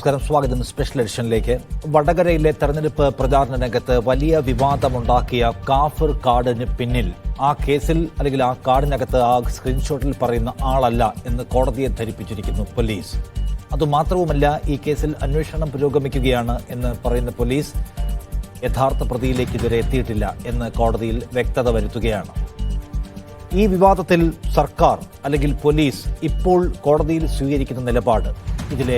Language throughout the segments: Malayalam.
നമസ്കാരം, സ്വാഗതം സ്പെഷ്യൽ എഡിഷനിലേക്ക്. വടകരയിലെ തെരഞ്ഞെടുപ്പ് പ്രചാരണ രംഗത്ത് വലിയ വിവാദമുണ്ടാക്കിയ കാഫിർ കാർഡിന് പിന്നിൽ ആ കേസിൽ അല്ലെങ്കിൽ ആ കാർഡിനകത്ത് ആ സ്ക്രീൻഷോട്ടിൽ പറയുന്ന ആളല്ല എന്ന് കോടതിയെ ധരിപ്പിച്ചിരിക്കുന്നു പോലീസ്. അതുമാത്രവുമല്ല, ഈ കേസിൽ അന്വേഷണം പുരോഗമിക്കുകയാണ് എന്ന് പറയുന്ന പോലീസ് യഥാർത്ഥ പ്രതിയിലേക്ക് ഇതുവരെ എത്തിയിട്ടില്ല എന്ന് കോടതിയിൽ വ്യക്തത വരുത്തുകയാണ്. ഈ വിവാദത്തിൽ സർക്കാർ അല്ലെങ്കിൽ പോലീസ് ഇപ്പോൾ കോടതിയിൽ സ്വീകരിക്കുന്ന നിലപാട് ഇതിലെ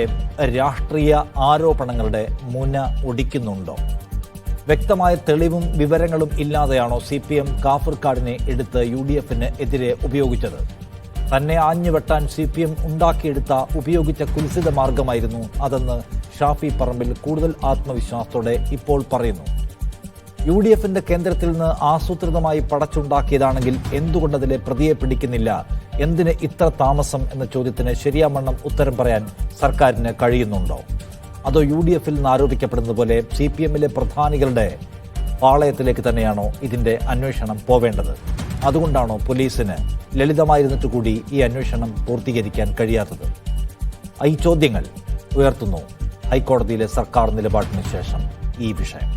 രാഷ്ട്രീയ ആരോപണങ്ങളുടെ മുന ഒടിക്കുന്നുണ്ടോ? വ്യക്തമായ തെളിവും വിവരങ്ങളും ഇല്ലാതെയാണോ CPM കാഫിർ കാർഡിനെ എടുത്ത് UDFന് എതിരെ ഉപയോഗിച്ചത്? തന്നെ ആഞ്ഞുവെട്ടാൻ CPM ഉപയോഗിച്ച കുൽസിത മാർഗമായിരുന്നു അതെന്ന് ഷാഫി പറമ്പിൽ കൂടുതൽ ആത്മവിശ്വാസത്തോടെ ഇപ്പോൾ പറയുന്നു. UDFന്റെ കേന്ദ്രത്തിൽ നിന്ന് ആസൂത്രിതമായി പടച്ചുണ്ടാക്കിയതാണെങ്കിൽ എന്തുകൊണ്ടതിലെ പ്രതിയെ പിടിക്കുന്നില്ല? എന്തിന് ഇത്ര താമസം എന്ന ചോദ്യത്തിന് ശരിയാവണ്ണം ഉത്തരം പറയാൻ സർക്കാരിന് കഴിയുന്നുണ്ടോ? അതോ UDFൽ നിന്ന് ആരോപിക്കപ്പെടുന്നത് പോലെ CPMലെ പ്രധാനികളുടെ പാളയത്തിലേക്ക് തന്നെയാണോ ഇതിന്റെ അന്വേഷണം പോവേണ്ടത്? അതുകൊണ്ടാണോ പോലീസിന് ലളിതമായിരുന്നിട്ട് കൂടി ഈ അന്വേഷണം പൂർത്തീകരിക്കാൻ കഴിയാത്തത്? ഈ ചോദ്യങ്ങൾ ഉയർത്തുന്നു ഹൈക്കോടതിയിലെ സർക്കാർ നിലപാടിന് ശേഷം ഈ വിഷയം.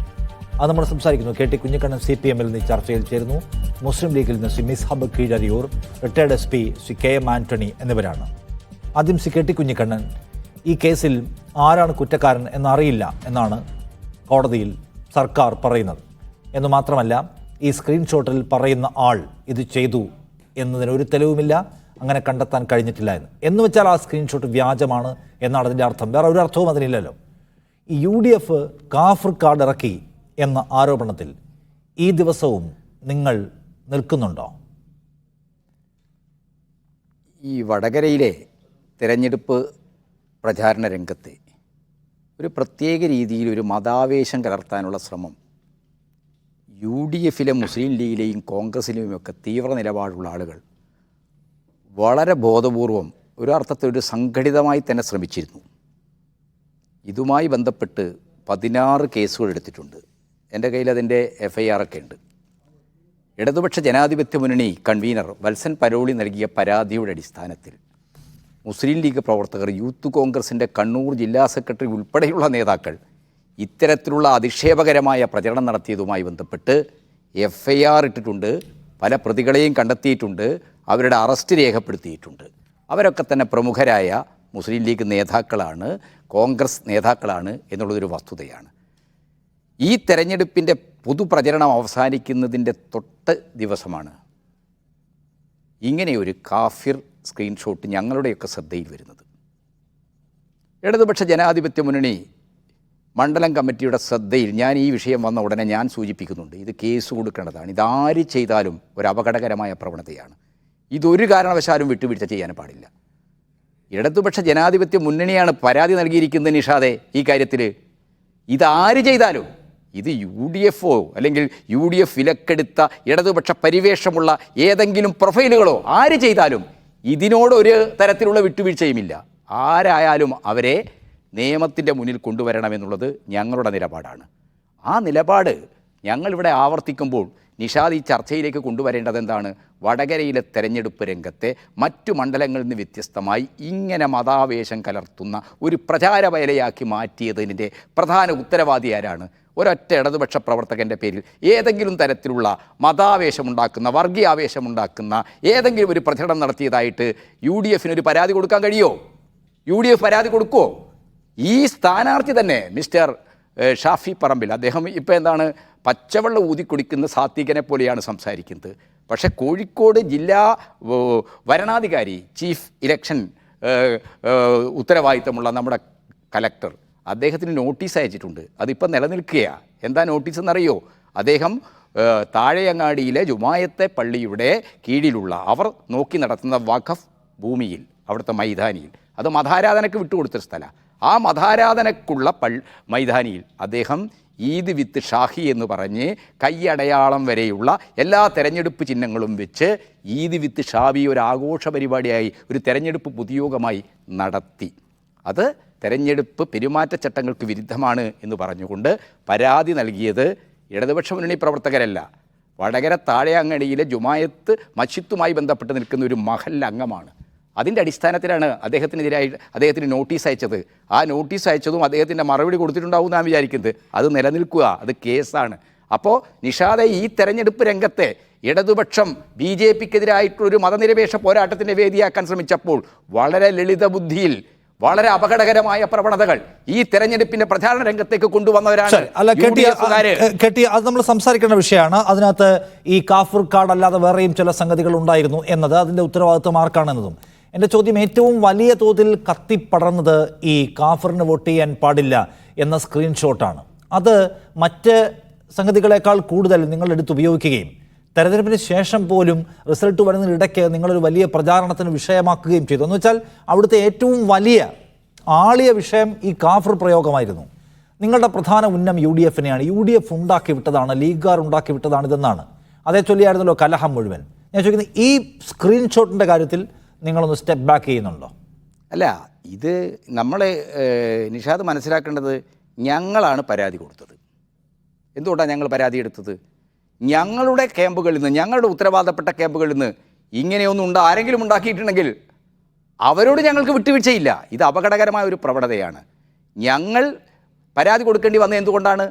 അത് നമ്മൾ സംസാരിക്കുന്നു. KT കുഞ്ഞിക്കണ്ണൻ CPMൽ നിന്ന് ചർച്ചയിൽ ചേരുന്നു. മുസ്ലിം ലീഗിൽ നിന്ന് Shri Mishab Keezhariyur, retired SP Shri KM Antony എന്നിവരാണ്. ആദ്യം ശ്രീ KT കുഞ്ഞിക്കണ്ണൻ, ഈ കേസിൽ ആരാണ് കുറ്റക്കാരൻ എന്നറിയില്ല എന്നാണ് കോടതിയിൽ സർക്കാർ പറയുന്നത്. എന്ന് മാത്രമല്ല, ഈ സ്ക്രീൻഷോട്ടിൽ പറയുന്ന ആൾ ഇത് ചെയ്തു എന്നതിന് ഒരു തെളിവുമില്ല, അങ്ങനെ കണ്ടെത്താൻ കഴിഞ്ഞിട്ടില്ല എന്ന് വെച്ചാൽ ആ സ്ക്രീൻഷോട്ട് വ്യാജമാണ് എന്നാണ് അതിൻ്റെ അർത്ഥം. വേറെ ഒരു അർത്ഥവും അതിനില്ലല്ലോ. ഈ UDF കാഫിർ കാർഡ് ഇറക്കി എന്ന ആരോപണത്തിൽ ഈ ദിവസവും നിങ്ങൾ നിൽക്കുന്നുണ്ടോ? ഈ വടകരയിലെ തിരഞ്ഞെടുപ്പ് പ്രചാരണ രംഗത്ത് ഒരു പ്രത്യേക രീതിയിൽ ഒരു മതാവേശം കലർത്താനുള്ള ശ്രമം UDFലെ മുസ്ലിം ലീഗിലെയും കോൺഗ്രസിലെയുമൊക്കെ തീവ്ര നിലപാടുള്ള ആളുകൾ വളരെ ബോധപൂർവം ഒരർത്ഥത്തിൽ ഒരു സംഘടിതമായി തന്നെ ശ്രമിച്ചിരുന്നു. ഇതുമായി ബന്ധപ്പെട്ട് 16 കേസുകൾ എടുത്തിട്ടുണ്ട്. എൻ്റെ കയ്യിൽ അതിൻ്റെ FIR ഒക്കെ ഉണ്ട്. ഇടതുപക്ഷ ജനാധിപത്യ മുന്നണി കൺവീനർ വത്സൻ പരോളി നൽകിയ പരാതിയുടെ അടിസ്ഥാനത്തിൽ മുസ്ലിം ലീഗ് പ്രവർത്തകർ, യൂത്ത് കോൺഗ്രസിൻ്റെ കണ്ണൂർ ജില്ലാ സെക്രട്ടറി ഉൾപ്പെടെയുള്ള നേതാക്കൾ ഇത്തരത്തിലുള്ള അധിക്ഷേപകരമായ പ്രചരണം നടത്തിയതുമായി ബന്ധപ്പെട്ട് FIR ഇട്ടിട്ടുണ്ട്. പല പ്രതികളെയും കണ്ടെത്തിയിട്ടുണ്ട്. അവരുടെ അറസ്റ്റ് രേഖപ്പെടുത്തിയിട്ടുണ്ട്. അവരൊക്കെ തന്നെ പ്രമുഖരായ മുസ്ലിം ലീഗ് നേതാക്കളാണ്, കോൺഗ്രസ് നേതാക്കളാണ് എന്നുള്ളതൊരു വസ്തുതയാണ്. ഈ തെരഞ്ഞെടുപ്പിൻ്റെ പൊതുപ്രചരണം അവസാനിക്കുന്നതിൻ്റെ തൊട്ട് ദിവസമാണ് ഇങ്ങനെയൊരു കാഫിർ സ്ക്രീൻഷോട്ട് ഞങ്ങളുടെയൊക്കെ ശ്രദ്ധയിൽ വരുന്നത്. ഇടതുപക്ഷ ജനാധിപത്യ മുന്നണി മണ്ഡലം കമ്മിറ്റിയുടെ ശ്രദ്ധയിൽ ഞാൻ ഈ വിഷയം വന്ന ഉടനെ ഞാൻ സൂചിപ്പിക്കുന്നുണ്ട്, ഇത് കേസ് കൊടുക്കേണ്ടതാണ്. ഇതാര് ചെയ്താലും ഒരു അപകടകരമായ പ്രവണതയാണ്. ഇതൊരു കാരണവശാലും വിട്ടുവീഴ്ച ചെയ്യാൻ പാടില്ല. ഇടതുപക്ഷ ജനാധിപത്യ മുന്നണിയാണ് പരാതി നൽകിയിരിക്കുന്നത് നിഷാദെ. ഈ കാര്യത്തിൽ ഇതാര് ചെയ്താലും, ഇത് UDFോ അല്ലെങ്കിൽ UDF വിലക്കെടുത്ത ഇടതുപക്ഷ പരിവേഷമുള്ള ഏതെങ്കിലും പ്രൊഫൈലുകളോ ആര് ചെയ്താലും ഇതിനോടൊരു തരത്തിലുള്ള വിട്ടുവീഴ്ചയുമില്ല. ആരായാലും അവരെ നിയമത്തിൻ്റെ മുന്നിൽ കൊണ്ടുവരണമെന്നുള്ളത് ഞങ്ങളുടെ നിലപാടാണ്. ആ നിലപാട് ഞങ്ങളിവിടെ ആവർത്തിക്കുമ്പോൾ നിഷാദ് ഈ ചർച്ചയിലേക്ക് കൊണ്ടുവരേണ്ടത് എന്താണ്? വടകരയിലെ തെരഞ്ഞെടുപ്പ് രംഗത്തെ മറ്റു മണ്ഡലങ്ങളിൽ നിന്ന് വ്യത്യസ്തമായി ഇങ്ങനെ മതാവേശം കലർത്തുന്ന ഒരു പ്രചാരവേലയാക്കി മാറ്റിയതിൻ്റെ പ്രധാന ഉത്തരവാദി ആരാണ്? ഒരൊറ്റ ഇടതുപക്ഷ പ്രവർത്തകൻ്റെ പേരിൽ ഏതെങ്കിലും തരത്തിലുള്ള മതാവേശമുണ്ടാക്കുന്ന, വർഗീയാവേശമുണ്ടാക്കുന്ന ഏതെങ്കിലും ഒരു പ്രചരണം നടത്തിയതായിട്ട് UDFനൊരു പരാതി കൊടുക്കാൻ കഴിയുമോ? UDF പരാതി കൊടുക്കുമോ? ഈ സ്ഥാനാർത്ഥി തന്നെ മിസ്റ്റർ ഷാഫി പറമ്പിൽ, അദ്ദേഹം ഇപ്പോൾ എന്താണ് പച്ചവെള്ളം ഊതിക്കുടിക്കുന്ന സാത്വികനെ പോലെയാണ് സംസാരിക്കുന്നത്. പക്ഷേ കോഴിക്കോട് ജില്ലാ വരണാധികാരി, ചീഫ് ഇലക്ഷൻ ഉത്തരവാദിത്തമുള്ള നമ്മുടെ കലക്ടർ, അദ്ദേഹത്തിന് നോട്ടീസ് അയച്ചിട്ടുണ്ട്. അതിപ്പോൾ നിലനിൽക്കുകയാണ്. എന്താ നോട്ടീസ് എന്നറിയോ? അദ്ദേഹം താഴെയങ്ങാടിയിലെ ജുമായത്തെ പള്ളിയുടെ കീഴിലുള്ള അവർ നോക്കി നടത്തുന്ന വഖഫ് ഭൂമിയിൽ, അവിടുത്തെ മൈതാനിയിൽ, അത് മതാരാധനയ്ക്ക് വിട്ടുകൊടുത്തൊരു സ്ഥലമാണ്. ആ മതാരാധനക്കുള്ള മൈതാനിയിൽ അദ്ദേഹം ഈദ് വിത്ത് ഷാഹി എന്ന് പറഞ്ഞ് കൈയടയാളം വരെയുള്ള എല്ലാ തെരഞ്ഞെടുപ്പ് ചിഹ്നങ്ങളും വെച്ച് ഈദ് വിത്ത് ഷാബി ഒരു ആഘോഷ പരിപാടിയായി, ഒരു തെരഞ്ഞെടുപ്പ് പൊതുയോഗമായി നടത്തി. അത് തെരഞ്ഞെടുപ്പ് പെരുമാറ്റച്ചട്ടങ്ങൾക്ക് വിരുദ്ധമാണ് എന്ന് പറഞ്ഞുകൊണ്ട് പരാതി നൽകിയത് ഇടതുപക്ഷ മുന്നണി പ്രവർത്തകരല്ല, വടകര താഴെയങ്ങടിയിലെ ജുമായത്ത് മസ്ജിദുമായി ബന്ധപ്പെട്ട് നിൽക്കുന്ന ഒരു മഹൽ അംഗമാണ്. അതിൻ്റെ അടിസ്ഥാനത്തിലാണ് അദ്ദേഹത്തിന് നോട്ടീസ് അയച്ചത്. ആ നോട്ടീസ് അയച്ചതും അദ്ദേഹത്തിൻ്റെ മറുപടി കൊടുത്തിട്ടുണ്ടാവും എന്നാണ് വിചാരിക്കുന്നത്. അത് നിലനിൽക്കുക, അത് കേസാണ്. അപ്പോൾ നിഷാദെ, ഈ തെരഞ്ഞെടുപ്പ് രംഗത്തെ ഇടതുപക്ഷം BJPക്കെതിരായിട്ടുള്ളൊരു മതനിരപേക്ഷ പോരാട്ടത്തിൻ്റെ വേദിയാക്കാൻ ശ്രമിച്ചപ്പോൾ വളരെ ലളിത ബുദ്ധിയിൽ വളരെ അപകടകരമായ പ്രവണതകൾ ഈ തെരഞ്ഞെടുപ്പിന്റെ പ്രചാരണ രംഗത്തേക്ക് കൊണ്ടുവന്നവരാണ്. അത് നമ്മൾ സംസാരിക്കേണ്ട വിഷയമാണ്. അതിനകത്ത് ഈ കാഫിർ കാർഡ് അല്ലാതെ വേറെയും ചില സംഗതികൾ ഉണ്ടായിരുന്നു എന്നത്, അതിന്റെ ഉത്തരവാദിത്വം ആർക്കാണെന്നതും. എൻ്റെ ചോദ്യം, ഏറ്റവും വലിയ തോതിൽ കത്തിപ്പടർന്നത് ഈ കാഫിറിന് വോട്ട് ചെയ്യാൻ പാടില്ല എന്ന സ്ക്രീൻഷോട്ടാണ്. അത് മറ്റ് സംഗതികളെക്കാൾ കൂടുതൽ നിങ്ങൾ എടുത്തുപയോഗിക്കുകയും തെരഞ്ഞെടുപ്പിന് ശേഷം പോലും റിസൾട്ട് വരുന്നതിനിടയ്ക്ക് നിങ്ങളൊരു വലിയ പ്രചാരണത്തിന് വിഷയമാക്കുകയും ചെയ്തു. എന്ന് വെച്ചാൽ അവിടുത്തെ ഏറ്റവും വലിയ ആളിയ വിഷയം ഈ കാഫിർ പ്രയോഗമായിരുന്നു. നിങ്ങളുടെ പ്രധാന ഉന്നം UDFനെയാണ്. UDF ഉണ്ടാക്കി വിട്ടതാണ്, ലീഗുകാർ ഉണ്ടാക്കി വിട്ടതാണ് ഇതെന്നാണ്. അതേ ചൊല്ലിയായിരുന്നല്ലോ കലഹം മുഴുവൻ. ഞാൻ ചോദിക്കുന്നത്, ഈ സ്ക്രീൻഷോട്ടിൻ്റെ കാര്യത്തിൽ നിങ്ങളൊന്ന് സ്റ്റെപ്പ് ബാക്ക് ചെയ്യുന്നുണ്ടോ? അല്ല, ഇത് നമ്മളെ നിഷാദ് മനസ്സിലാക്കേണ്ടത്, ഞങ്ങളാണ് പരാതി കൊടുത്തത്. എന്തുകൊണ്ടാണ് ഞങ്ങൾ പരാതി എടുത്തത്? ഞങ്ങളുടെ ക്യാമ്പുകളിൽ നിന്ന്, ഞങ്ങളുടെ ഉത്തരവാദപ്പെട്ട ക്യാമ്പുകളിൽ നിന്ന് ഇങ്ങനെയൊന്നും ആരെങ്കിലും ഉണ്ടാക്കിയിട്ടുണ്ടെങ്കിൽ അവരോട് ഞങ്ങൾക്ക് വിട്ടുവീഴ്ചയില്ല. ഇത് അപകടകരമായ ഒരു പ്രവണതയാണ്. ഞങ്ങൾ പരാതി കൊടുക്കേണ്ടി വന്നത് എന്തുകൊണ്ടാണ്?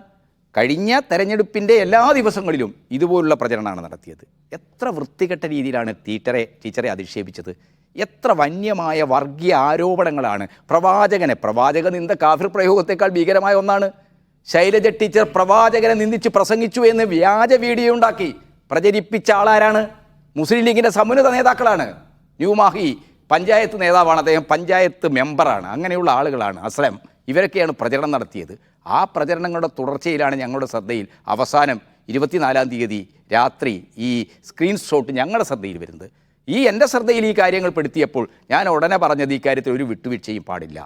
കഴിഞ്ഞ തെരഞ്ഞെടുപ്പിൻ്റെ എല്ലാ ദിവസങ്ങളിലും ഇതുപോലുള്ള പ്രചരണമാണ് നടത്തിയത്. എത്ര വൃത്തികെട്ട രീതിയിലാണ് ടീച്ചറെ അധിക്ഷേപിച്ചത്. എത്ര വന്യമായ വർഗീയ ആരോപണങ്ങളാണ്. പ്രവാചക നിന്ദ കാഫിർ പ്രയോഗത്തെക്കാൾ ഭീകരമായ ഒന്നാണ്. ശൈലജ ടീച്ചർ പ്രവാചകനെ നിന്ദിച്ച് പ്രസംഗിച്ചു എന്ന് വ്യാജ വീഡിയോ ഉണ്ടാക്കി പ്രചരിപ്പിച്ച ആളാരാണ്? മുസ്ലിം ലീഗിൻ്റെ സമുന്നത നേതാക്കളാണ്. ന്യൂമാഹി പഞ്ചായത്ത് നേതാവാണ് അദ്ദേഹം, പഞ്ചായത്ത് മെമ്പറാണ്. അങ്ങനെയുള്ള ആളുകളാണ് അസ്ലം. ഇവരൊക്കെയാണ് പ്രചരണം നടത്തിയത്. ആ പ്രചരണങ്ങളുടെ തുടർച്ചയിലാണ് ഞങ്ങളുടെ ശ്രദ്ധയിൽ അവസാനം 24-ാം തീയതി രാത്രി ഈ സ്ക്രീൻഷോട്ട് ഞങ്ങളുടെ ശ്രദ്ധയിൽ വരുന്നത്. എൻ്റെ ശ്രദ്ധയിൽ ഈ കാര്യങ്ങൾ പെടുത്തിയപ്പോൾ ഞാൻ ഉടനെ പറഞ്ഞത്, ഈ കാര്യത്തിൽ ഒരു വിട്ടുവീഴ്ചയും പാടില്ല,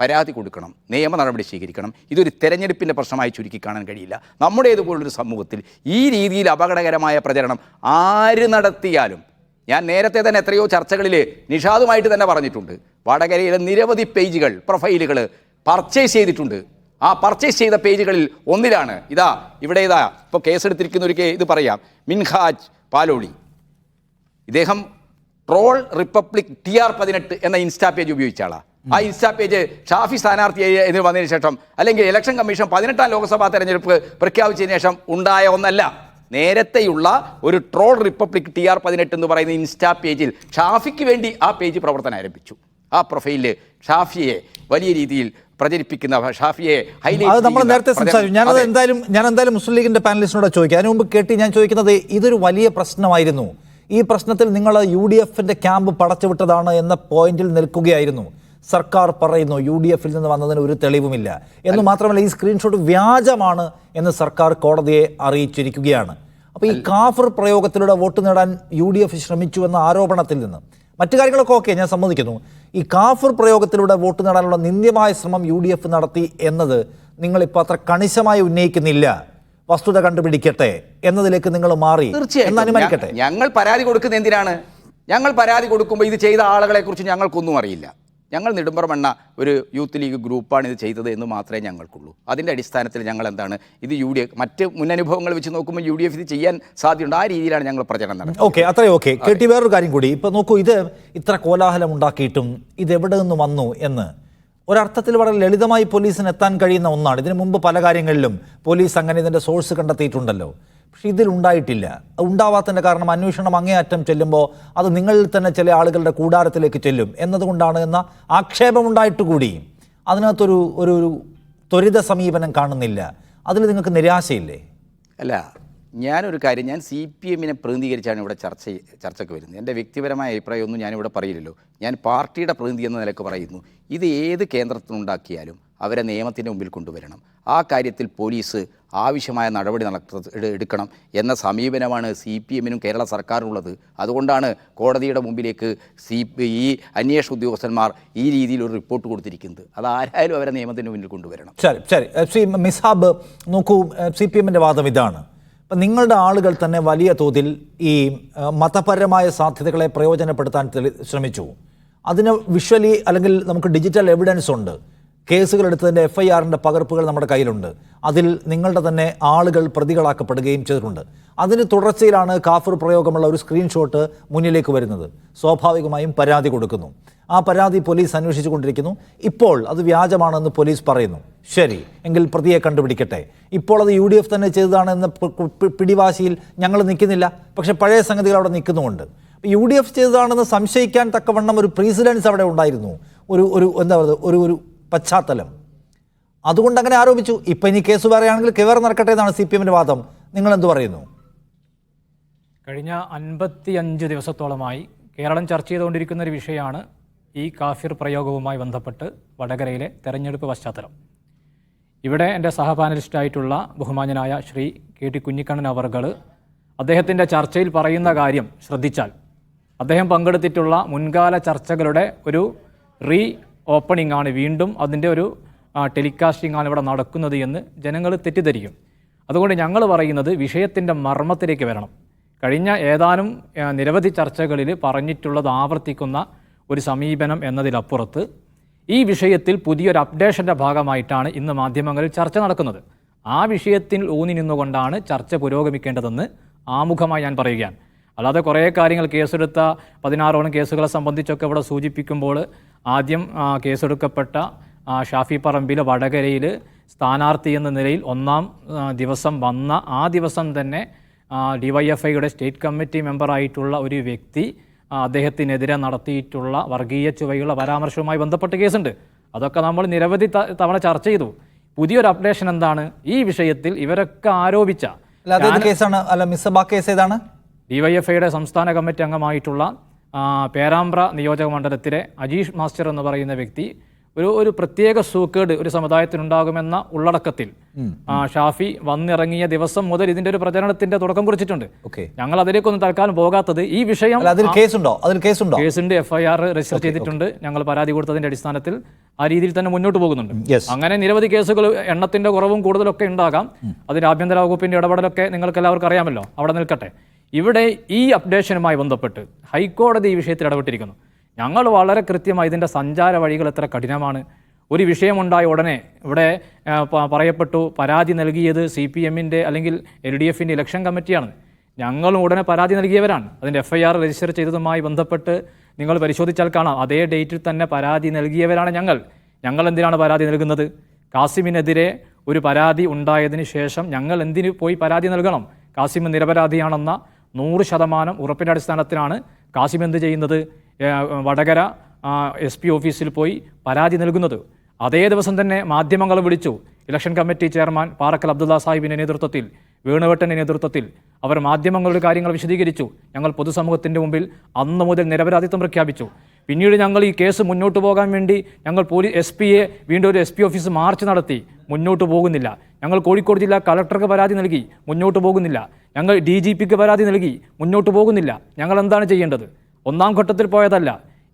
പരാതി കൊടുക്കണം, നിയമ നടപടി സ്വീകരിക്കണം. ഇതൊരു തെരഞ്ഞെടുപ്പിൻ്റെ പ്രശ്നമായി ചുരുക്കി കാണാൻ കഴിയില്ല. നമ്മുടേതുപോലൊരു സമൂഹത്തിൽ ഈ രീതിയിൽ അപകടകരമായ പ്രചരണം ആര് നടത്തിയാലും, ഞാൻ നേരത്തെ തന്നെ എത്രയോ ചർച്ചകളിൽ നിഷാദുമായിട്ട് തന്നെ പറഞ്ഞിട്ടുണ്ട്, വടകരയിലെ നിരവധി പേജുകൾ, പ്രൊഫൈലുകൾ പർച്ചേസ് ചെയ്തിട്ടുണ്ട്. ആ പർച്ചേസ് ചെയ്ത പേജുകളിൽ ഒന്നിലാണ് ഇവിടെ ഇപ്പോൾ കേസെടുത്തിരിക്കുന്ന ഒരു ഇത് പറയാം, മിൻഹാജ് പാലോളി. ഇദ്ദേഹം ട്രോൾ റിപ്പബ്ലിക് TR18 എന്ന ഇൻസ്റ്റാ പേജ് ഉപയോഗിച്ച ആളാണ്. ആ ഇൻസ്റ്റാ പേജ് ഷാഫി സ്ഥാനാർത്ഥിയായി എന്ന് വന്നതിന് ശേഷം, അല്ലെങ്കിൽ ഇലക്ഷൻ കമ്മീഷൻ 18-ാം ലോക്സഭാ തെരഞ്ഞെടുപ്പ് പ്രഖ്യാപിച്ചതിന് ശേഷം ഉണ്ടായ ഒന്നല്ല. നേരത്തെയുള്ള ഒരു ട്രോൾ റിപ്പബ്ലിക് TR18 എന്ന് പറയുന്ന ഇൻസ്റ്റാ പേജിൽ ഷാഫിക്ക് വേണ്ടി ആ പേജ് പ്രവർത്തനം ആരംഭിച്ചു. ആ പ്രൊഫൈലിൽ ഷാഫിയെ വലിയ രീതിയിൽ പ്രചരിപ്പിക്കുന്ന, ഷാഫിയെ ഹൈലൈറ്റ് നമ്മൾ നേരത്തെ സംസാരിച്ചു. ഞാൻ എന്തായാലും മുസ്ലിം ലീഗിന്റെ പാനലിസ്റ്റിനോട് ചോദിക്കാം. അതിന് മുമ്പ് ഞാൻ ചോദിക്കുന്നത്, ഇതൊരു വലിയ പ്രശ്നമായിരുന്നു. ഈ പ്രശ്നത്തിൽ നിങ്ങൾ UDFന്റെ ക്യാമ്പ് പടച്ചുവിട്ടതാണ് എന്ന പോയിന്റിൽ നിൽക്കുകയായിരുന്നു. സർക്കാർ പറയുന്നു UDFൽ നിന്ന് വന്നതിന് ഒരു തെളിവുമില്ല എന്ന് മാത്രമല്ല, ഈ സ്ക്രീൻഷോട്ട് വ്യാജമാണ് എന്ന് സർക്കാർ കോടതിയെ അറിയിച്ചിരിക്കുകയാണ്. അപ്പോൾ ഈ കാഫിർ പ്രയോഗത്തിലൂടെ വോട്ട് നേടാൻ UDF ശ്രമിച്ചു എന്ന ആരോപണത്തിൽ നിന്ന്, മറ്റു കാര്യങ്ങളൊക്കെ ഓക്കെ, ഞാൻ സമ്മതിക്കുന്നു. ഈ കാഫിർ പ്രയോഗത്തിലൂടെ വോട്ട് നേടാനുള്ള നിന്ദ്യമായ ശ്രമം UDF നടത്തി എന്നത് നിങ്ങളിപ്പോൾ അത്ര കണിശമായി ഉന്നയിക്കുന്നില്ല. വസ്തുത കണ്ടുപിടിക്കട്ടെ എന്നതിലേക്ക് നിങ്ങൾ മാറി. തീർച്ചയായും ഞങ്ങൾ പരാതി കൊടുക്കുന്ന എന്തിനാണ്? ഞങ്ങൾ പരാതി കൊടുക്കുമ്പോൾ ഇത് ചെയ്ത ആളുകളെ കുറിച്ച് ഞങ്ങൾക്കൊന്നും അറിയില്ല. ഞങ്ങൾ നെടുമ്പറമെണ്ണ ഒരു യൂത്ത് ലീഗ് ഗ്രൂപ്പാണ് ഇത് ചെയ്തത് എന്ന് മാത്രമേ ഞങ്ങൾക്കുള്ളൂ. അതിൻ്റെ അടിസ്ഥാനത്തിൽ ഞങ്ങൾ എന്താണ് ഇത് UDF മറ്റ് മുന്നനുഭവങ്ങൾ വെച്ച് നോക്കുമ്പോൾ UDF ഇത് ചെയ്യാൻ സാധ്യതയുണ്ട്. ആ രീതിയിലാണ് ഞങ്ങൾ പ്രചരണം നടത്തുന്നത്. ഓക്കെ, അത്രയും ഓക്കെ. കേട്ടി, വേറൊരു കാര്യം കൂടി. ഇപ്പം നോക്കൂ, ഇത് ഇത്ര കോലാഹലം ഉണ്ടാക്കിയിട്ടും ഇത് എവിടെ നിന്ന് വന്നു എന്ന് ഒരർത്ഥത്തിൽ വളരെ ലളിതമായി പോലീസിന് എത്താൻ കഴിയുന്ന ഒന്നാണ്. ഇതിനു മുമ്പ് പല കാര്യങ്ങളിലും പോലീസ് അങ്ങനെ ഇതിൻ്റെ സോഴ്സ് കണ്ടെത്തിയിട്ടുണ്ടല്ലോ. പക്ഷെ ഇതിലുണ്ടായിട്ടില്ല. ഉണ്ടാവാത്തതിൻ്റെ കാരണം അന്വേഷണം അങ്ങേയറ്റം ചെല്ലുമ്പോൾ അത് നിങ്ങളിൽ തന്നെ ചില ആളുകളുടെ കൂടാരത്തിലേക്ക് ചെല്ലും എന്നതുകൊണ്ടാണ് എന്ന ആക്ഷേപമുണ്ടായിട്ട് കൂടി അതിനകത്തൊരു ഒരു ത്വരിത സമീപനം കാണുന്നില്ല. അതിൽ നിങ്ങൾക്ക് നിരാശയില്ലേ? അല്ല, ഞാനൊരു കാര്യം, ഞാൻ CPMനെ പ്രതിനിധീകരിച്ചാണ് ഇവിടെ ചർച്ചയ്ക്ക് വരുന്നത്. എൻ്റെ വ്യക്തിപരമായ അഭിപ്രായമൊന്നും ഞാനിവിടെ പറയില്ലല്ലോ. ഞാൻ പാർട്ടിയുടെ പ്രതിനിധി എന്ന നിലയ്ക്ക് പറയുന്നു. ഇത് ഏത് കേന്ദ്രത്തിനുണ്ടാക്കിയാലും അവരെ നിയമത്തിൻ്റെ മുമ്പിൽ കൊണ്ടുവരണം. ആ കാര്യത്തിൽ പോലീസ് ആവശ്യമായ നടപടി എടുക്കണം എന്ന സമീപനമാണ് CPMനും കേരള സർക്കാരിനുള്ളത്. അതുകൊണ്ടാണ് കോടതിയുടെ മുമ്പിലേക്ക് ഈ അന്വേഷണ ഉദ്യോഗസ്ഥന്മാർ ഈ രീതിയിൽ ഒരു റിപ്പോർട്ട് കൊടുത്തിരിക്കുന്നത്. അത് ആരായാലും അവരെ നിയമത്തിൻ്റെ മുന്നിൽ കൊണ്ടുവരണം. ശരി. ശ്രീ മിസ്ഹാബ്, നോക്കൂ, CPMൻ്റെ വാദം ഇതാണ്. അപ്പം നിങ്ങളുടെ ആളുകൾ തന്നെ വലിയ തോതിൽ ഈ മതപരമായ സാധ്യതകളെ പ്രയോജനപ്പെടുത്താൻ ശ്രമിച്ചു. അതിന് വിഷ്വലി അല്ലെങ്കിൽ നമുക്ക് ഡിജിറ്റൽ എവിഡൻസ് ഉണ്ട്. കേസുകൾ എടുത്തതിൻ്റെ FIRന്റെ പകർപ്പുകൾ നമ്മുടെ കയ്യിലുണ്ട്. അതിൽ നിങ്ങളുടെ തന്നെ ആളുകൾ പ്രതികളാക്കപ്പെടുകയും ചെയ്തിട്ടുണ്ട്. അതിന് തുടർച്ചയിലാണ് കാഫിർ പ്രയോഗമുള്ള ഒരു സ്ക്രീൻഷോട്ട് മുന്നിലേക്ക് വരുന്നത്. സ്വാഭാവികമായും പരാതി കൊടുക്കുന്നു. ആ പരാതി പോലീസ് അന്വേഷിച്ചു കൊണ്ടിരിക്കുന്നു. ഇപ്പോൾ അത് വ്യാജമാണെന്ന് പോലീസ് പറയുന്നു. ശരി, എങ്കിൽ പ്രതിയെ കണ്ടുപിടിക്കട്ടെ. ഇപ്പോൾ അത് UDF തന്നെ ചെയ്തതാണെന്ന പിടിവാശിയിൽ ഞങ്ങൾ നിൽക്കുന്നില്ല. പക്ഷേ പഴയ സംഗതികൾ അവിടെ നിൽക്കുന്നുമുണ്ട്. UDF ചെയ്തതാണെന്ന് സംശയിക്കാൻ തക്കവണ്ണം ഒരു പ്രീസിഡൻസ് അവിടെ ഉണ്ടായിരുന്നു, എന്താ പറയുക, ഒരു പശ്ചാത്തലം. അതുകൊണ്ട് അങ്ങനെ ആരോപിച്ചു. ഇപ്പം ഇനി കേസ് പറയുകയാണെങ്കിൽ കെവർ നടക്കട്ടെ എന്നാണ് CPMന്റെ വാദം. നിങ്ങൾ എന്ത് പറയുന്നു? കഴിഞ്ഞ 55 ദിവസത്തോളമായി കേരളം ചർച്ച ചെയ്തുകൊണ്ടിരിക്കുന്ന ഒരു വിഷയമാണ് ഈ കാഫിർ പ്രയോഗവുമായി ബന്ധപ്പെട്ട് വടകരയിലെ തെരഞ്ഞെടുപ്പ് പശ്ചാത്തലം. ഇവിടെ എൻ്റെ സഹപാനലിസ്റ്റായിട്ടുള്ള ബഹുമാന്യനായ ശ്രീ KT കുഞ്ഞിക്കണ്ണൻ അവർകൾ അദ്ദേഹത്തിൻ്റെ ചർച്ചയിൽ പറയുന്ന കാര്യം ശ്രദ്ധിച്ചാൽ അദ്ദേഹം പങ്കെടുത്തിട്ടുള്ള മുൻകാല ചർച്ചകളുടെ ഒരു ഓപ്പണിംഗ് ആണ്, വീണ്ടും അതിൻ്റെ ഒരു ടെലികാസ്റ്റിംഗ് ആണ് ഇവിടെ നടക്കുന്നത് എന്ന് ജനങ്ങൾ തെറ്റിദ്ധരിക്കും. അതുകൊണ്ട് ഞങ്ങൾ പറയുന്നത് വിഷയത്തിൻ്റെ മർമ്മത്തിലേക്ക് വരണം. കഴിഞ്ഞ ഏതാനും നിരവധി ചർച്ചകളിൽ പറഞ്ഞിട്ടുള്ളത് ആവർത്തിക്കുന്ന ഒരു സമീപനം എന്നതിലപ്പുറത്ത് ഈ വിഷയത്തിൽ പുതിയൊരു അപ്ഡേഷൻ്റെ ഭാഗമായിട്ടാണ് ഇന്ന് മാധ്യമങ്ങളിൽ ചർച്ച നടക്കുന്നത്. ആ വിഷയത്തിൽ ഊന്നി നിന്നുകൊണ്ടാണ് ചർച്ച പുരോഗമിക്കേണ്ടതെന്ന് ആമുഖമായി ഞാൻ പറയുകയാണ്. അല്ലാതെ കുറേ കാര്യങ്ങൾ കേസെടുത്ത 16ഓളം കേസുകളെ സംബന്ധിച്ചൊക്കെ ഇവിടെ സൂചിപ്പിക്കുമ്പോൾ ആദ്യം കേസെടുക്കപ്പെട്ട ഷാഫി പറമ്പിൽ വടകരയിൽ സ്ഥാനാർത്ഥി എന്ന നിലയിൽ 1-ാം ദിവസം വന്ന ആ ദിവസം തന്നെ DYFIയുടെ സ്റ്റേറ്റ് കമ്മിറ്റി മെമ്പറായിട്ടുള്ള ഒരു വ്യക്തി അദ്ദേഹത്തിനെതിരെ നടത്തിയിട്ടുള്ള വർഗീയ ചുവയുള്ള പരാമർശവുമായി ബന്ധപ്പെട്ട് കേസുണ്ട്. അതൊക്കെ നമ്മൾ നിരവധി തവണ ചർച്ച ചെയ്തു. പുതിയൊരു അപ്ഡേഷൻ എന്താണ്? ഈ വിഷയത്തിൽ ഇവരൊക്കെ ആരോപിച്ച DYFIയുടെ സംസ്ഥാന കമ്മിറ്റി അംഗമായിട്ടുള്ള പേരാമ്പ്ര നിയോജക മണ്ഡലത്തിലെ അജീഷ് മാസ്റ്റർ എന്ന് പറയുന്ന വ്യക്തി ഒരു പ്രത്യേക സൂക്കേട് ഒരു സമുദായത്തിനുണ്ടാകുമെന്ന ഉള്ളടക്കത്തിൽ ഷാഫി വന്നിറങ്ങിയ ദിവസം മുതൽ ഇതിന്റെ ഒരു പ്രചരണത്തിന്റെ തുടക്കം കുറിച്ചിട്ടുണ്ട്. ഞങ്ങൾ അതിലേക്കൊന്നും തൽക്കാലം പോകാത്തത് ഈ വിഷയം കേസുണ്ട്, FIR രജിസ്റ്റർ ചെയ്തിട്ടുണ്ട്. ഞങ്ങൾ പരാതി കൊടുത്തതിന്റെ അടിസ്ഥാനത്തിൽ ആ രീതിയിൽ തന്നെ മുന്നോട്ട് പോകുന്നുണ്ട്. അങ്ങനെ നിരവധി കേസുകൾ, എണ്ണത്തിന്റെ കുറവും കൂടുതലൊക്കെ ഉണ്ടാകാം. അതിന്റെ ആഭ്യന്തര വകുപ്പിന്റെ ഇടപെടലൊക്കെ നിങ്ങൾക്ക് എല്ലാവർക്കും അറിയാമല്ലോ. അവിടെ നിൽക്കട്ടെ. ഇവിടെ ഈ അപ്ഡേഷനുമായി ബന്ധപ്പെട്ട് ഹൈക്കോടതി ഈ വിഷയത്തിൽ ഇടപെട്ടിരിക്കുന്നു. ഞങ്ങൾ വളരെ കൃത്യമായി ഇതിൻ്റെ സഞ്ചാര വഴികൾ എത്ര കഠിനമാണ്. ഒരു വിഷയമുണ്ടായ ഉടനെ ഇവിടെ പറയപ്പെട്ടു പരാതി നൽകിയത് CPMന്റെ അല്ലെങ്കിൽ LDFന്റെ ഇലക്ഷൻ കമ്മിറ്റിയാണ്. ഞങ്ങളും ഉടനെ പരാതി നൽകിയവരാണ്. അതിൻ്റെ FIR രജിസ്റ്റർ ചെയ്തതുമായി ബന്ധപ്പെട്ട് നിങ്ങൾ പരിശോധിച്ചാൽ കാണാം, അതേ ഡേറ്റിൽ തന്നെ പരാതി നൽകിയവരാണ് ഞങ്ങൾ എന്തിനാണ് പരാതി നൽകുന്നത്? കാസിമിനെതിരെ ഒരു പരാതി ഉണ്ടായതിന് ശേഷം ഞങ്ങൾ എന്തിനു പോയി പരാതി നൽകണം? കാസിം നിരപരാധിയാണെന്ന 100% ഉറപ്പിൻ്റെ അടിസ്ഥാനത്തിലാണ് കാസിം എന്ത് ചെയ്യുന്നത്? വടകര SP ഓഫീസിൽ പോയി പരാതി നൽകുന്നത്. അതേ ദിവസം തന്നെ മാധ്യമങ്ങളെ വിളിച്ചു. Election committee chairman Parakkal Abdullah സാഹിബിൻ്റെ നേതൃത്വത്തിൽ, വേണുവെട്ടൻ്റെ നേതൃത്വത്തിൽ അവർ മാധ്യമങ്ങളുടെ കാര്യങ്ങൾ വിശദീകരിച്ചു. ഞങ്ങൾ പൊതുസമൂഹത്തിൻ്റെ മുമ്പിൽ അന്ന് മുതൽ നിരപരാധിത്വം പ്രഖ്യാപിച്ചു. പിന്നീട് ഞങ്ങൾ ഈ കേസ് മുന്നോട്ട് പോകാൻ വേണ്ടി ഞങ്ങൾ SP-യെ വീണ്ടും ഒരു SP ഓഫീസ് മാർച്ച് നടത്തി. മുന്നോട്ട് പോകുന്നില്ല. ഞങ്ങൾ കോഴിക്കോട് ജില്ലാ കളക്ടർക്ക് പരാതി നൽകി. മുന്നോട്ട് പോകുന്നില്ല. ഞങ്ങൾ DGPക്ക് പരാതി നൽകി. മുന്നോട്ട് പോകുന്നില്ല. ഞങ്ങൾ എന്താണ് ചെയ്യേണ്ടത്? 1-ാം ഘട്ടത്തിൽ പോയതല്ല.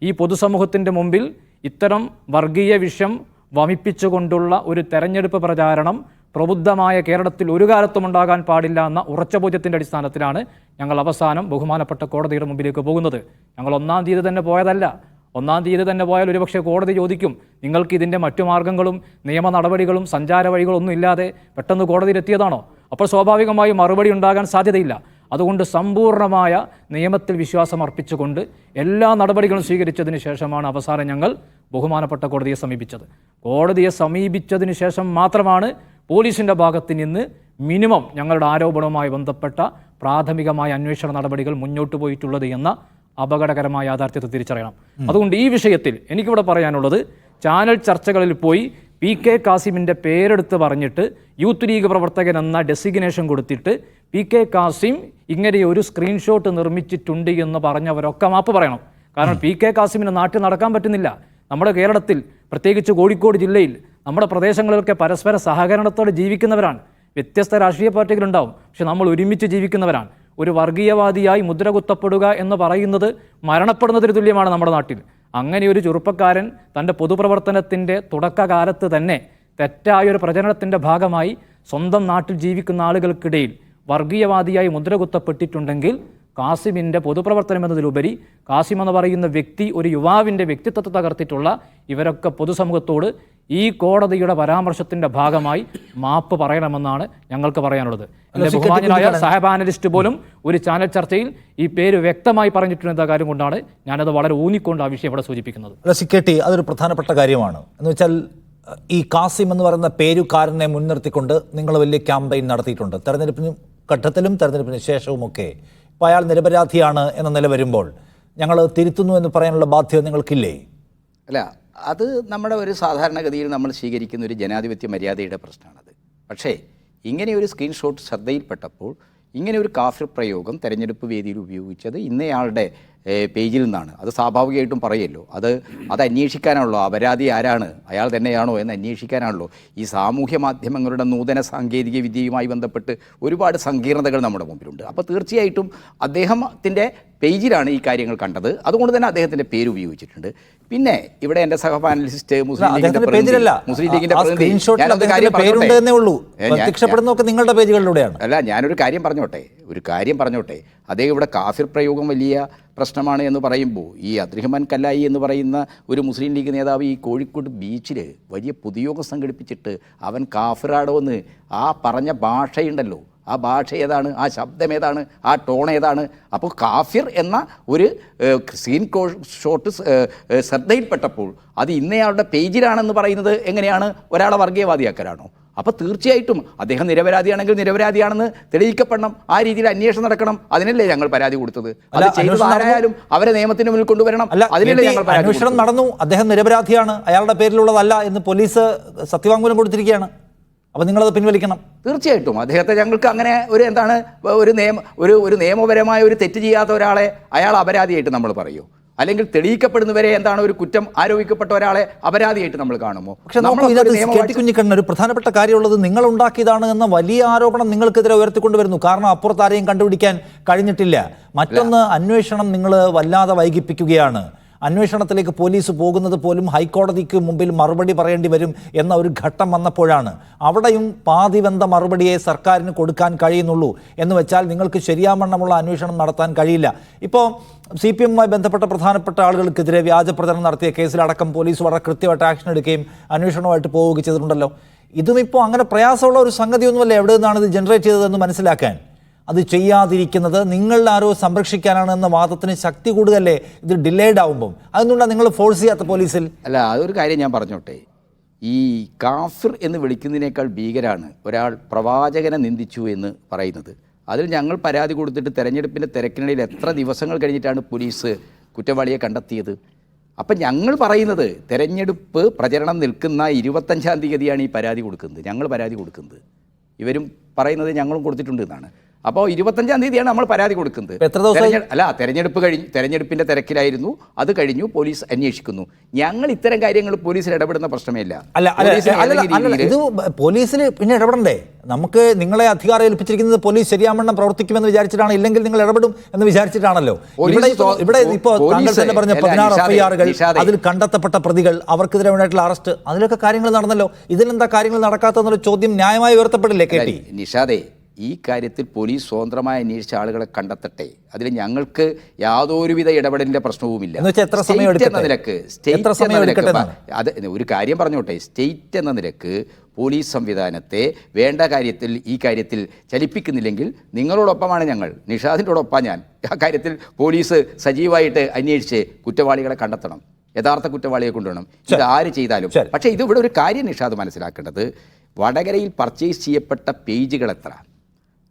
ഈ പൊതുസമൂഹത്തിൻ്റെ മുമ്പിൽ ഇത്തരം വർഗീയ വിഷം വമിപ്പിച്ചുകൊണ്ടുള്ള ഒരു തെരഞ്ഞെടുപ്പ് പ്രചാരണം പ്രബുദ്ധമായ കേരളത്തിൽ ഒരു കാലത്തും ഉണ്ടാകാൻ പാടില്ല എന്ന ഉറച്ച ബോധ്യത്തിൻ്റെ അടിസ്ഥാനത്തിലാണ് ഞങ്ങൾ അവസാനം ബഹുമാനപ്പെട്ട കോടതിയുടെ മുമ്പിലേക്ക് പോകുന്നത്. ഞങ്ങൾ 1-ാം തീയതി തന്നെ പോയതല്ല. 1-ാം തീയതി തന്നെ പോയാൽ ഒരുപക്ഷെ കോടതി ചോദിക്കും, നിങ്ങൾക്ക് ഇതിൻ്റെ മറ്റു മാർഗങ്ങളും നിയമ നടപടികളും സഞ്ചാര വഴികളൊന്നും ഇല്ലാതെ പെട്ടെന്ന് കോടതിയിലെത്തിയതാണോ? അപ്പോൾ സ്വാഭാവികമായും മറുപടി ഉണ്ടാകാൻ സാധ്യതയില്ല. അതുകൊണ്ട് സമ്പൂർണ്ണമായ നിയമത്തിൽ വിശ്വാസം അർപ്പിച്ചുകൊണ്ട് എല്ലാ നടപടികളും സ്വീകരിച്ചതിന് ശേഷമാണ് അവസാനം ഞങ്ങൾ ബഹുമാനപ്പെട്ട കോടതിയെ സമീപിച്ചത്. കോടതിയെ സമീപിച്ചതിന് ശേഷം മാത്രമാണ് പോലീസിൻ്റെ ഭാഗത്ത് നിന്ന് മിനിമം ഞങ്ങളുടെ ആരോപണവുമായി ബന്ധപ്പെട്ട പ്രാഥമികമായ അന്വേഷണ നടപടികൾ മുന്നോട്ട് പോയിട്ടുള്ളത് എന്ന അപകടകരമായ യാഥാർത്ഥ്യത്തെ തിരിച്ചറിയണം. അതുകൊണ്ട് ഈ വിഷയത്തിൽ എനിക്കിവിടെ പറയാനുള്ളത്, ചാനൽ ചർച്ചകളിൽ പോയി PK കാസിമിൻ്റെ പേരെടുത്ത് പറഞ്ഞിട്ട് യൂത്ത് ലീഗ് പ്രവർത്തകൻ എന്ന ഡെസിഗ്നേഷൻ കൊടുത്തിട്ട് PK കാസിം ഇങ്ങനെ ഒരു സ്ക്രീൻഷോട്ട് നിർമ്മിച്ചിട്ടുണ്ട് എന്ന് പറഞ്ഞവരൊക്കെ മാപ്പ് പറയണം. കാരണം PK കാസിമിന് നാട്ടിൽ നടക്കാൻ പറ്റുന്നില്ല. നമ്മുടെ കേരളത്തിൽ, പ്രത്യേകിച്ച് കോഴിക്കോട് ജില്ലയിൽ നമ്മുടെ പ്രദേശങ്ങളിലൊക്കെ പരസ്പര സഹകരണത്തോടെ ജീവിക്കുന്നവരാണ്. വ്യത്യസ്ത രാഷ്ട്രീയ പാർട്ടികളുണ്ടാവും, പക്ഷെ നമ്മൾ ഒരുമിച്ച് ജീവിക്കുന്നവരാണ്. ഒരു വർഗീയവാദിയായി മുദ്ര കുത്തപ്പെടുക എന്ന് പറയുന്നത് മരണപ്പെടുന്നതിന് തുല്യമാണ് നമ്മുടെ നാട്ടിൽ. അങ്ങനെ ഒരു ചെറുപ്പക്കാരൻ തൻ്റെ പൊതുപ്രവർത്തനത്തിൻ്റെ തുടക്കകാലത്ത് തന്നെ തെറ്റായൊരു പ്രചരണത്തിൻ്റെ ഭാഗമായി സ്വന്തം നാട്ടിൽ ജീവിക്കുന്ന ആളുകൾക്കിടയിൽ വർഗീയവാദിയായി മുദ്ര കുത്തപ്പെട്ടിട്ടുണ്ടെങ്കിൽ കാസിമിൻ്റെ പൊതുപ്രവർത്തനം എന്നതിലുപരി കാസിം എന്ന് പറയുന്ന വ്യക്തി ഒരു യുവാവിൻ്റെ വ്യക്തിത്വത്തെ തകർത്തിട്ടുള്ള ഇവരൊക്കെ പൊതുസമൂഹത്തോട് ഈ കോടതിയുടെ പരാമർശത്തിന്റെ ഭാഗമായി മാപ്പ് പറയണമെന്നാണ് ഞങ്ങൾക്ക് പറയാനുള്ളത്. എൻ്റെ ബഹുമാന്യനായ സഹപാനലിസ്റ്റ് പോലും ഒരു ചാനൽ ചർച്ചയിൽ ഈ പേര് വ്യക്തമായി പറഞ്ഞിട്ടുള്ള കാര്യം കൊണ്ടാണ് ഞാനത് വളരെ ഊന്നിക്കൊണ്ട് ആ വിഷയം ഇവിടെ സൂചിപ്പിക്കുന്നത്. സിക്കേട്ടി, അതൊരു പ്രധാനപ്പെട്ട കാര്യമാണ്. എന്ന് വെച്ചാൽ ഈ കാസിം എന്ന് പറയുന്ന പേരുകാരനെ മുൻനിർത്തിക്കൊണ്ട് നിങ്ങൾ വലിയ ക്യാമ്പയിൻ നടത്തിയിട്ടുണ്ട്, തെരഞ്ഞെടുപ്പിന് ഘട്ടത്തിലും തെരഞ്ഞെടുപ്പിന് ശേഷവുമൊക്കെ. ഇപ്പോൾ അയാൾ നിരപരാധിയാണ് എന്ന നില വരുമ്പോൾ ഞങ്ങൾ തിരുത്തുന്നു എന്ന് പറയാനുള്ള ബാധ്യത നിങ്ങൾക്കില്ലേ? അല്ല, അത് നമ്മുടെ ഒരു സാധാരണഗതിയിൽ നമ്മൾ സ്വീകരിക്കുന്ന ഒരു ജനാധിപത്യ മര്യാദയുടെ പ്രശ്നമാണത്. പക്ഷേ ഇങ്ങനെ ഒരു സ്ക്രീൻഷോട്ട് ശ്രദ്ധയിൽപ്പെട്ടപ്പോൾ ഇങ്ങനെ ഒരു കാഫിർ പ്രയോഗം തെരഞ്ഞെടുപ്പ് വേദിയിൽ ഉപയോഗിച്ചത് ഇന്നയാളുടെ പേജിൽ നിന്നാണ്. അത് സ്വാഭാവികമായിട്ടും പറയുമല്ലോ, അത് അന്വേഷിക്കാനാണല്ലോ, അപരാധി ആരാണ്, അയാൾ തന്നെയാണോ എന്ന് അന്വേഷിക്കാനാണല്ലോ. ഈ സാമൂഹ്യ മാധ്യമങ്ങളുടെ നൂതന സാങ്കേതിക വിദ്യയുമായി ബന്ധപ്പെട്ട് ഒരുപാട് സങ്കീർണതകൾ നമ്മുടെ മുമ്പിലുണ്ട്. അപ്പോൾ തീർച്ചയായിട്ടും അദ്ദേഹത്തിൻ്റെ പേജിലാണ് ഈ കാര്യങ്ങൾ കണ്ടത്. അതുകൊണ്ട് തന്നെ അദ്ദേഹത്തിൻ്റെ പേര് ഉപയോഗിച്ചിട്ടുണ്ട്. പിന്നെ ഇവിടെ എൻ്റെ സഹപാനലിസ്റ്റ് മുസ്ലിം ലീഗിൻ്റെ നിങ്ങളുടെ പേജുകളിലൂടെയാണ്. അല്ല, ഞാനൊരു കാര്യം പറഞ്ഞോട്ടെ. അദ്ദേഹം ഇവിടെ കാഫിർ പ്രയോഗം വലിയ പ്രശ്നമാണ് എന്ന് പറയുമ്പോൾ ഈ അബ്ദുറഹ്മാൻ കല്ലായി എന്ന് പറയുന്ന ഒരു മുസ്ലിം ലീഗ് നേതാവ് ഈ കോഴിക്കോട് ബീച്ചിൽ വലിയ പൊതുയോഗം സംഘടിപ്പിച്ചിട്ട് അവൻ കാഫിറാടോ എന്ന് ആ പറഞ്ഞ ഭാഷയുണ്ടല്ലോ, ആ ഭാഷ ഏതാണ്, ആ ശബ്ദം ഏതാണ്, ആ ടോൺ ഏതാണ്? അപ്പോൾ കാഫിർ എന്ന ഒരു സീൻ ഷോട്ട് ശ്രദ്ധയിൽപ്പെട്ടപ്പോൾ അത് ഇന്നയാളുടെ പേജിലാണെന്ന് പറയുന്നത് എങ്ങനെയാണ്? ഒരാളെ വർഗീയവാദിയാക്കലാണോ? അപ്പോൾ തീർച്ചയായിട്ടും അദ്ദേഹം നിരപരാധിയാണെങ്കിൽ നിരപരാധിയാണെന്ന് തെളിയിക്കപ്പെടണം. ആ രീതിയിൽ അന്വേഷണം നടക്കണം. അതിനല്ലേ ഞങ്ങൾ പരാതി കൊടുത്തത്. അത് ചെയ്തത് ആരായാലും അവരെ നിയമത്തിന് മുന്നിൽ കൊണ്ടുവരണം. അതിനല്ലേ ഞങ്ങൾ അന്വേഷണം നടന്നു, അദ്ദേഹം നിരപരാധിയാണ്, അയാളുടെ പേരിലുള്ളതല്ല എന്ന് പോലീസ് സത്യവാങ്മൂലം കൊടുത്തിരിക്കുകയാണ്. അപ്പോൾ നിങ്ങളത് പിൻവലിക്കണം. തീർച്ചയായിട്ടും അദ്ദേഹത്തെ ഞങ്ങൾക്ക് അങ്ങനെ ഒരു നിയമപരമായ ഒരു തെറ്റ് ചെയ്യാത്ത ഒരാളെ അയാൾ അപരാധിയായിട്ട് നമ്മൾ പറയൂ? അല്ലെങ്കിൽ തെളിയിക്കപ്പെടുന്നവരെ എന്താണ് ഒരു കുറ്റം ആരോപിക്കപ്പെട്ട ഒരാളെ അപരാധിയായിട്ട് നമ്മൾ കാണുമോ? പക്ഷെ കുഞ്ഞിക്കണ്ണൻ, ഒരു പ്രധാനപ്പെട്ട കാര്യമുള്ളത്, നിങ്ങൾ ഉണ്ടാക്കിയതാണ് എന്ന വലിയ ആരോപണം നിങ്ങൾക്കെതിരെ ഉയർത്തിക്കൊണ്ടുവരുന്നു. കാരണം അപ്പുറത്ത് ആരെയും കണ്ടുപിടിക്കാൻ കഴിഞ്ഞിട്ടില്ല. മറ്റൊന്ന്, അന്വേഷണം നിങ്ങൾ വല്ലാതെ വൈകിപ്പിക്കുകയാണ്. അന്വേഷണത്തിലേക്ക് പോലീസ് പോകുന്നത് പോലും ഹൈക്കോടതിക്ക് മുമ്പിൽ മറുപടി പറയേണ്ടി വരും എന്ന ഒരു ഘട്ടം വന്നപ്പോഴാണ്. അവിടെയും പാതിവെന്ത മറുപടിയെ സർക്കാരിന് കൊടുക്കാൻ കഴിയുന്നുള്ളൂ എന്ന് വെച്ചാൽ നിങ്ങൾക്ക് ശരിയാവണ്ണമുള്ള അന്വേഷണം നടത്താൻ കഴിയില്ല. ഇപ്പോൾ CPM-മായി ബന്ധപ്പെട്ട പ്രധാനപ്പെട്ട ആളുകൾക്കെതിരെ വ്യാജ പ്രചരണം നടത്തിയ കേസിലടക്കം പോലീസ് വളരെ കൃത്യമായിട്ട് ആക്ഷൻ എടുക്കുകയും അന്വേഷണവുമായിട്ട് പോവുകയും ചെയ്തിട്ടുണ്ടല്ലോ. ഇതും ഇപ്പോൾ അങ്ങനെ പ്രയാസമുള്ള ഒരു സംഗതിയൊന്നുമല്ല എവിടെ നിന്നാണ് ഇത് ജനറേറ്റ് ചെയ്തതെന്ന് മനസ്സിലാക്കാൻ. അത് ചെയ്യാതിരിക്കുന്നത് നിങ്ങളുടെ ആരോ സംരക്ഷിക്കാനാണ് എന്ന വാദത്തിന് ശക്തി കൂടുതലല്ലേ ഇത് ഡിലേഡ് ആവുമ്പം? അതെന്തുകൊണ്ടാണ് നിങ്ങൾ ഫോഴ്സ് ചെയ്യാത്ത പോലീസിൽ? അല്ല, അതൊരു കാര്യം ഞാൻ പറഞ്ഞോട്ടെ. ഈ കാഫിർ എന്ന് വിളിക്കുന്നതിനേക്കാൾ ഭീകരാണ് ഒരാൾ പ്രവാചകനെ നിന്ദിച്ചു എന്ന് പറയുന്നത്. അതിൽ ഞങ്ങൾ പരാതി കൊടുത്തിട്ട് തെരഞ്ഞെടുപ്പിൻ്റെ തിരക്കിനിടയിൽ എത്ര ദിവസങ്ങൾ കഴിഞ്ഞിട്ടാണ് പോലീസ് കുറ്റവാളിയെ കണ്ടെത്തിയത്? അപ്പം ഞങ്ങൾ പറയുന്നത് തെരഞ്ഞെടുപ്പ് പ്രചരണം നിൽക്കുന്ന 25-ാം തീയതിയാണ് ഈ പരാതി കൊടുക്കുന്നത്, ഞങ്ങൾ പരാതി കൊടുക്കുന്നത്. ഇവരും പറയുന്നത് ഞങ്ങളും കൊടുത്തിട്ടുണ്ട് എന്നാണ്. അപ്പോൾ 25-ാം തീയതിയാണ് നമ്മൾ പരാതി കൊടുക്കുന്നത്. തെരഞ്ഞെടുപ്പിന്റെ തിരക്കിലായിരുന്നു, അത് കഴിഞ്ഞു, പോലീസ് അന്വേഷിക്കുന്നു. ഞങ്ങൾ ഇത്തരം കാര്യങ്ങൾ പോലീസിൽ ഇടപെടുന്ന പ്രശ്നമേ ഇല്ല. ഇത് പോലീസിൽ പിന്നെ ഇടപെടണ്ടേ? നമുക്ക് നിങ്ങളെ അധികാരം ഏൽപ്പിച്ചിരിക്കുന്നത് പോലീസ് ശരിയാവണ്ണം പ്രവർത്തിക്കുമെന്ന് വിചാരിച്ചിട്ടാണ്, ഇല്ലെങ്കിൽ നിങ്ങൾ ഇടപെടും എന്ന് വിചാരിച്ചിട്ടാണല്ലോ. ഇവിടെ ഇപ്പോൾ താങ്കൾ തന്നെ പറഞ്ഞ 16 FIR-കൾ, അതിൽ കണ്ടെത്തപ്പെട്ട പ്രതികൾ, അവർക്കെതിരെ ഉണ്ടായിട്ടുള്ള അറസ്റ്റ്, അതിലൊക്കെ കാര്യങ്ങൾ നടന്നല്ലോ. ഇതിലെന്താ കാര്യങ്ങൾ നടക്കാത്തെന്നുള്ള ചോദ്യം ന്യായമായി ഉയർത്തപ്പെടില്ലേ KT? നിഷാദേ, ഈ കാര്യത്തിൽ പോലീസ് സ്വതന്ത്രമായി അന്വേഷിച്ച ആളുകളെ കണ്ടെത്തട്ടെ. അതിൽ ഞങ്ങൾക്ക് യാതൊരുവിധ ഇടപെടലിന്റെ പ്രശ്നവുമില്ല. ഒരു കാര്യം പറഞ്ഞോട്ടെ, സ്റ്റേറ്റ് എന്ന നിലക്ക് പോലീസ് സംവിധാനത്തെ വേണ്ട കാര്യത്തിൽ ഈ കാര്യത്തിൽ ചലിപ്പിക്കുന്നില്ലെങ്കിൽ നിങ്ങളോടൊപ്പമാണ് ഞങ്ങൾ, നിഷാദിൻ്റെയോടൊപ്പം ഞാൻ. ആ കാര്യത്തിൽ പോലീസ് സജീവമായിട്ട് അന്വേഷിച്ച് കുറ്റവാളികളെ കണ്ടെത്തണം, യഥാർത്ഥ കുറ്റവാളിയെ കൊണ്ടുവരണം. ഇത് ആര് ചെയ്താലും. പക്ഷേ ഇത് ഇവിടെ ഒരു കാര്യം നിഷാദ് മനസ്സിലാക്കേണ്ടത്, വടകരയിൽ പർച്ചേസ് ചെയ്യപ്പെട്ട പേജുകൾ എത്ര,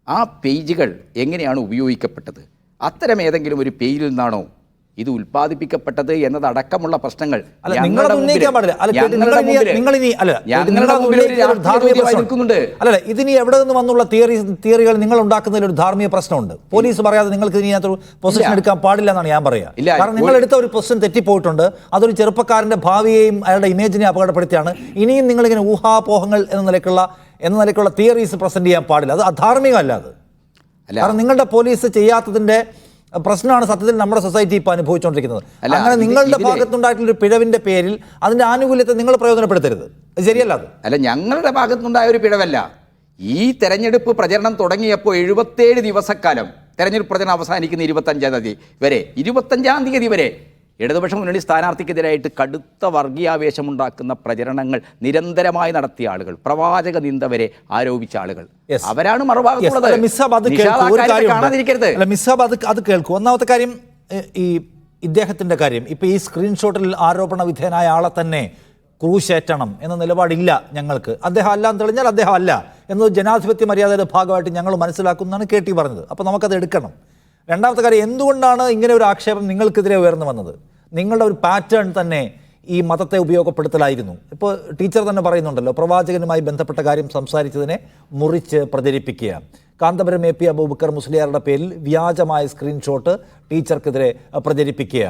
ആ പേജുകൾ എങ്ങനെയാണ് ഉപയോഗിക്കപ്പെട്ടത്, അത്തരം ഏതെങ്കിലും ഒരു പേജിൽ നിന്നാണോ ഇത് ഉൽപ്പാദിപ്പിക്കപ്പെട്ടത് എന്നതടക്കമുള്ള പ്രശ്നങ്ങൾ ഇതിനി എവിടെ നിന്ന് വന്നുള്ള തിയറികൾ നിങ്ങൾ ഉണ്ടാക്കുന്നതിൽ ഒരു ധാർമ്മിക പ്രശ്നമുണ്ട്. പോലീസ് പറയാതെ നിങ്ങൾക്ക് ഇനി അതൊരു പൊസിഷൻ എടുക്കാൻ പാടില്ല എന്നാണ് ഞാൻ പറയാ. കാരണം നിങ്ങൾ എടുത്ത ഒരു പൊസിഷൻ തെറ്റിപ്പോയിട്ടുണ്ട്. അതൊരു ചെറുപ്പക്കാരന്റെ ഭാവിയെയും അയാളുടെ ഇമേജിനെ അപകടപ്പെടുത്തിയാണ്. ഇനിയും നിങ്ങളിങ്ങനെ ഊഹാപോഹങ്ങൾ എന്ന നിലയ്ക്കുള്ള തിയറീസ് പ്രസന്റ് ചെയ്യാൻ പാടില്ല. അത് അധാർമികമല്ല. അത് കാരണം നിങ്ങളുടെ പോലീസ് ചെയ്യാത്തതിന്റെ പ്രശ്നമാണ് സത്യത്തിൽ നമ്മുടെ സൊസൈറ്റി ഇപ്പോൾ അനുഭവിച്ചുകൊണ്ടിരിക്കുന്നത്. അങ്ങനെ നിങ്ങളുടെ ഭാഗത്തുണ്ടായിട്ടുള്ള ഒരു പിഴവിന്റെ പേരിൽ അതിന്റെ ആനുകൂല്യത്തെ നിങ്ങൾ പ്രയോജനപ്പെടുത്തരുത്. ശരിയല്ല. അത് ഞങ്ങളുടെ ഭാഗത്തുനിന്നുണ്ടായ ഒരു പിഴവല്ല. ഈ തെരഞ്ഞെടുപ്പ് പ്രചരണം തുടങ്ങിയപ്പോൾ 77 ദിവസക്കാലം, തെരഞ്ഞെടുപ്പ് പ്രചരണം അവസാനിക്കുന്ന 25-ാം തീയതി വരെ ഇടതുപക്ഷ മുന്നണി സ്ഥാനാർത്ഥിക്കെതിരായിട്ട് കടുത്ത വർഗീയാവേശമുണ്ടാക്കുന്ന പ്രചരണങ്ങൾ നിരന്തരമായി നടത്തിയ ആളുകൾ, പ്രവാചക നിന്ദ വരെ ആരോപിച്ച ആളുകൾ, അവരാണ് മറുഭാഗത്തുള്ളത്. കാണാതിരിക്കരുത്. അത് കേൾക്കൂ. ഒന്നാമത്തെ കാര്യം, ഈ ഇദ്ദേഹത്തിന്റെ കാര്യം, ഇപ്പൊ ഈ സ്ക്രീൻഷോട്ടിൽ ആരോപണ വിധേയനായ ആളെ തന്നെ ക്രൂശേറ്റണം എന്ന നിലപാടില്ല ഞങ്ങൾക്ക്. അദ്ദേഹം അല്ലാന്ന് തെളിഞ്ഞാൽ അദ്ദേഹം അല്ല എന്നത് ജനാധിപത്യ മര്യാദയുടെ ഭാഗമായിട്ട് ഞങ്ങൾ മനസ്സിലാക്കുന്നതാണ് KT പറഞ്ഞത്. അപ്പോൾ നമുക്കത് എടുക്കണം. രണ്ടാമത്തെ കാര്യം, എന്തുകൊണ്ടാണ് ഇങ്ങനെ ഒരു ആക്ഷേപം നിങ്ങൾക്കെതിരെ ഉയർന്നു വന്നത്? നിങ്ങളുടെ ഒരു പാറ്റേൺ തന്നെ ഈ മതത്തെ ഉപയോഗപ്പെടുത്തലായിരുന്നു. ഇപ്പോൾ ടീച്ചർ തന്നെ പറയുന്നുണ്ടല്ലോ, പ്രവാചകനുമായി ബന്ധപ്പെട്ട കാര്യം സംസാരിച്ചതിനെ മുറിച്ച് പ്രചരിപ്പിക്കുക. കാന്തപുരം AP അബൂബക്കർ മുസ്ലിയാരുടെ പേരിൽ വ്യാജമായ സ്ക്രീൻഷോട്ട് ടീച്ചർക്കെതിരെ പ്രചരിപ്പിക്കുക.